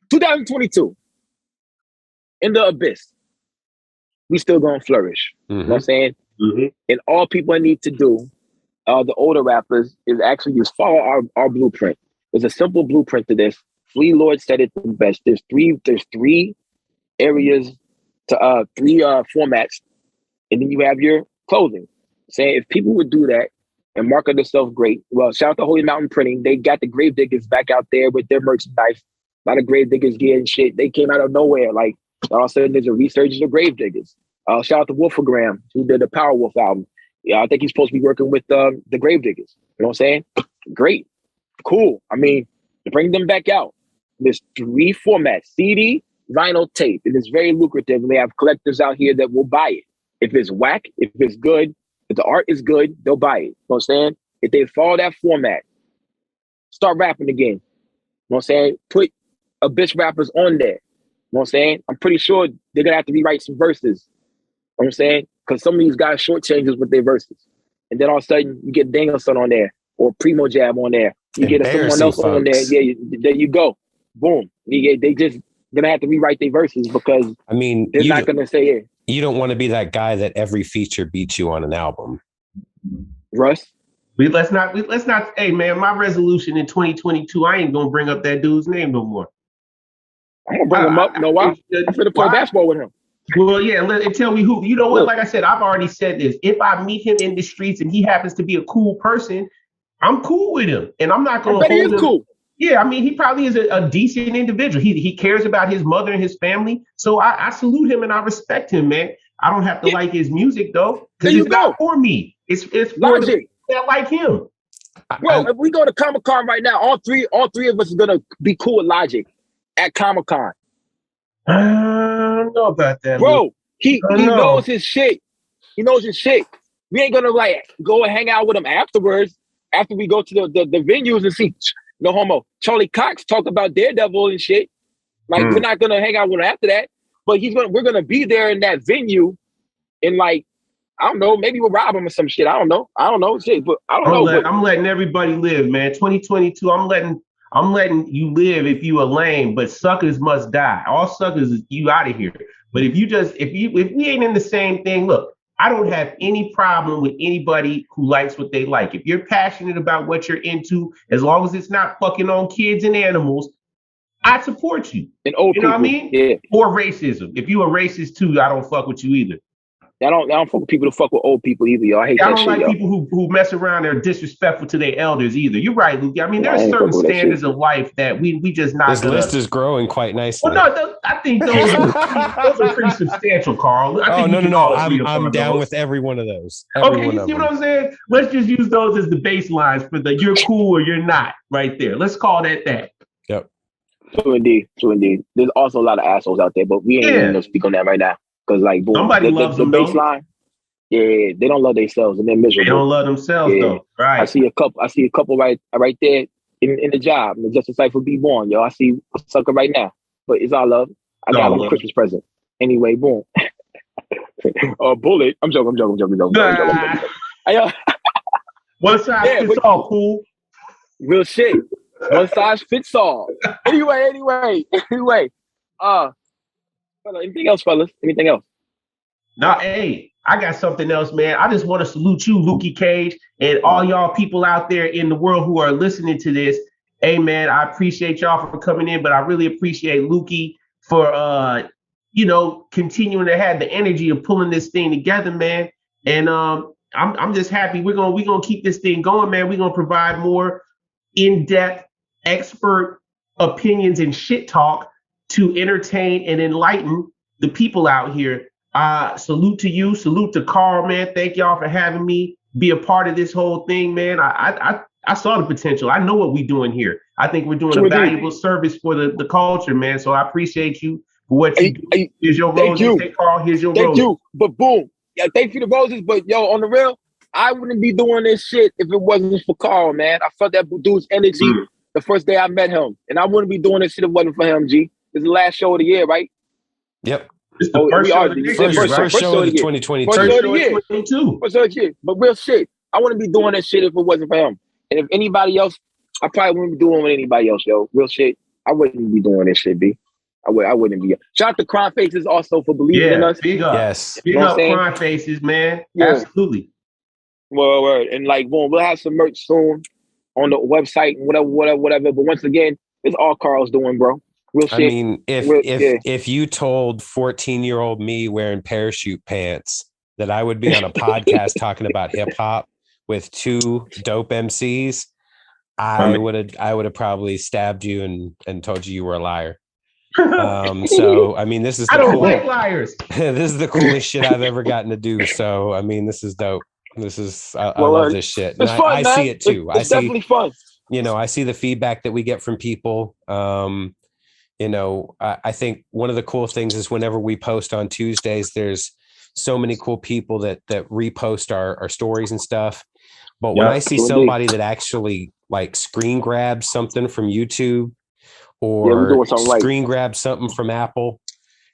2022, in the abyss, we still gonna flourish. You know what I'm saying? And all people need to do, the older rappers, is actually just follow our blueprint. There's a simple blueprint to this. Flea Lord said it the best. There's three areas to three formats, and then you have your clothing. Saying if people would do that and market themselves great, well, shout out to Holy Mountain Printing. They got the Gravediggers back out there with their merchandise. A lot of Gravediggers gear and shit. They came out of nowhere. Like all of a sudden, there's a resurgence of Gravediggers. Shout out to Wolfagram, who did the Power Wolf album. Yeah, I think he's supposed to be working with the Gravediggers. You know what I'm saying? Great. Cool. I mean, to bring them back out. There's 3 formats: CD, vinyl, tape. It is very lucrative, and they have collectors out here that will buy it. If it's whack, if it's good, if the art is good, they'll buy it. You know what I'm saying? If they follow that format, start rapping again. You know what I'm saying? Put Abyss rappers on there. You know what I'm saying? I'm pretty sure they're going to have to rewrite some verses. You know what I'm saying? Because some of these guys shortchanges with their verses. And then all of a sudden, you get Danielson on there or PrimoJAB on there. You get someone else on there. Yeah, there you go. Boom. They just going to have to rewrite their verses because I mean, they're not going to say it. You don't want to be that guy that every feature beats you on an album. Russ? Let's not. Hey, man, my resolution in 2022, I ain't gonna bring up that dude's name no more. I'm gonna bring him up. You know why? I'm gonna play basketball with him. Well, yeah, and tell me who. You know what? Like I said, I've already said this. If I meet him in the streets and he happens to be a cool person, I'm cool with him, and I'm not gonna hold him. Cool. Yeah, I mean, he probably is a decent individual. He cares about his mother and his family, so I salute him and I respect him, man. I don't have to like his music though, because it's not for me. It's for Logic. That like him. Bro, if we go to Comic-Con right now, all three of us are gonna be cool with Logic at Comic-Con. I don't know about that. Bro, he knows his shit. He knows his shit. We ain't gonna like go and hang out with him afterwards, after we go to the venues and see no homo. Charlie Cox talk about Daredevil and shit. Like we're not gonna hang out with him after that. But we're gonna be there in that venue and like, I don't know, maybe we'll rob him or some shit. I don't know shit, but I don't know. I'm letting everybody live, man. 2022, I'm letting you live if you a lame, but suckers must die. All suckers is you out of here. But if we ain't in the same thing, look, I don't have any problem with anybody who likes what they like. If you're passionate about what you're into, as long as it's not fucking on kids and animals, I support you. And old you know people, what I mean? Yeah. Or racism. If you a racist too, I don't fuck with you either. I don't fuck with people to fuck with old people either, yo. I hate that shit, I don't like people who mess around and are disrespectful to their elders either. You're right, Luke. I mean, there's certain standards of life that we just not. This list is growing quite nicely. Well, no, I think those are pretty substantial, Carl. No. I'm down with every one of those. Okay, you see what I'm saying? Let's just use those as the baselines for the you're cool or you're not right there. Let's call that. Yep. True indeed. There's also a lot of assholes out there, but we ain't even gonna speak on that right now. Because like, boom, somebody loves them, baseline. Yeah, they don't love themselves and they're miserable. They don't love themselves though, right? I see a couple right there in the job, in the Justice Cypher Be Born, yo. I see a sucker right now, but it's all love. I got him a Christmas present. Anyway, boom. Bullet. I'm joking. One size fits all, cool. Real shit. One size fits all. Anyway. Anything else, fellas? Anything else? No, hey, I got something else, man. I just want to salute you, Lukey Cage, and all y'all people out there in the world who are listening to this. Hey, man, I appreciate y'all for coming in, but I really appreciate Lukey for, continuing to have the energy of pulling this thing together, man. And I'm just happy we're gonna keep this thing going, man. We're gonna provide more in-depth, expert opinions and shit talk to entertain and enlighten the people out here. Salute to you. Salute to Karl, man. Thank y'all for having me be a part of this whole thing, man. I saw the potential. I know what we're doing here. I think we're doing a valuable service for the culture, man. So I appreciate you for what you do. Here's your roses. Hey, Karl, here's your roses. Thank you. But boom. Yeah, thank you for the roses. But yo, on the real, I wouldn't be doing this shit if it wasn't for Karl, man. I felt that dude's energy the first day I met him. And I wouldn't be doing this shit if it wasn't for him, G. It's the last show of the year, right? Yep. It's the first show of the year. First show of the 2022. First show of the year. But real shit, I wouldn't be doing that shit if it wasn't for him. And if anybody else, I probably wouldn't be doing it with anybody else, yo. Real shit, I wouldn't be doing this shit, B. I wouldn't be. Shout out to Crimefaces also for believing in us. Big up. Yes. Big up Crimefaces, man. Yeah. Absolutely. Well, and like, boom, we'll have some merch soon on the website, whatever. But once again, it's all Karl's doing, bro. Real shit. I mean, if you told 14-year-old me wearing parachute pants that I would be on a podcast talking about hip hop with two dope MCs, I would have probably stabbed you and told you were a liar. So I mean, this is I the don't like liars. this is the coolest shit I've ever gotten to do. So I mean, this is dope. This is I love this shit. And it's fun, I man. see it too. It's definitely fun. You know, I see the feedback that we get from people. You know, I think one of the cool things is whenever we post on Tuesdays, there's so many cool people that repost our stories and stuff. But when I see somebody that actually like screen grabs something from YouTube or screen grab something from Apple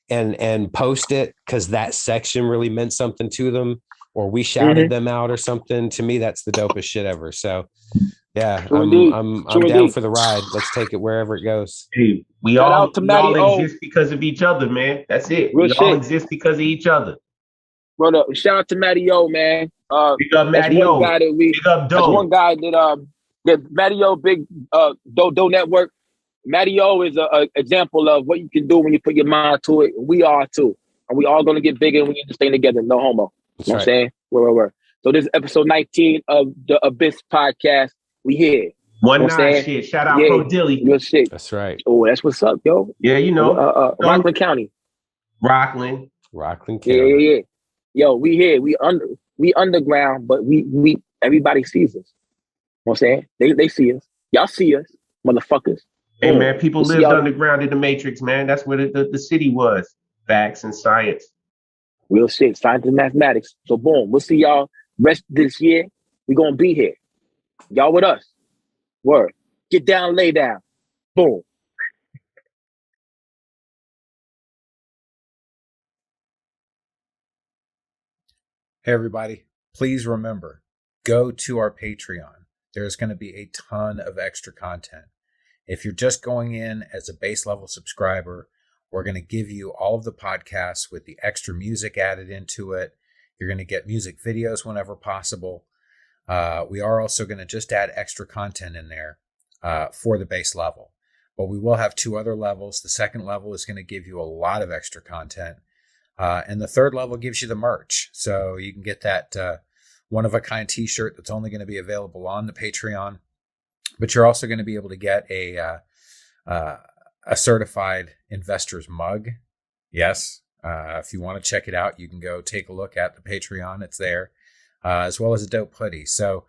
and post it because that section really meant something to them, or we shouted them out or something, to me, that's the dopest shit ever. So yeah, I'm down for the ride. Let's take it wherever it goes. Hey, we all exist because of each other, man. That's it. We all exist because of each other. Brother, shout out to Matty O, man. Big up Matty O. Big up Doe. That's one guy that Matty O, big Doe Network. Matty O is an example of what you can do when you put your mind to it. We are too. And we all gonna get bigger and we need to stay together. No homo. You know what I'm saying? Where. So this is episode 19 of the Abyss podcast. We here. 19 shit. Shout out PrimoJAB. Real shit. That's right. Oh, that's what's up, yo. Yeah, you know. Rockland County. Rockland County. Yeah. Yo, we here. We underground, but we everybody sees us. You know what I'm saying? They see us. Y'all see us, motherfuckers. Hey man, people lived underground in the Matrix, man. That's where the city was. Facts and science. Real shit. Science and mathematics. So boom, we'll see y'all rest this year. We gonna be here. Y'all with us. Word. Get down, lay down. Boom. Hey everybody, please remember, go to our Patreon. There's going to be a ton of extra content. If you're just going in as a base level subscriber, we're going to give you all of the podcasts with the extra music added into it. You're going to get music videos whenever possible. We are also going to just add extra content in there for the base level. But we will have 2 other levels. The second level is going to give you a lot of extra content. And the third level gives you the merch. So you can get that one-of-a-kind t-shirt that's only going to be available on the Patreon. But you're also going to be able to get a certified investor's mug. Yes. If you want to check it out, you can go take a look at the Patreon. It's there. As well as a dope hoodie. So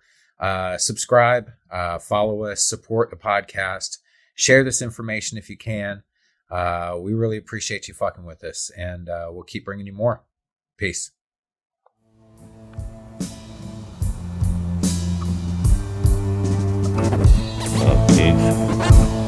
subscribe, follow us, support the podcast, share this information if you can. We really appreciate you fucking with us, and we'll keep bringing you more. Peace. Oh, peace.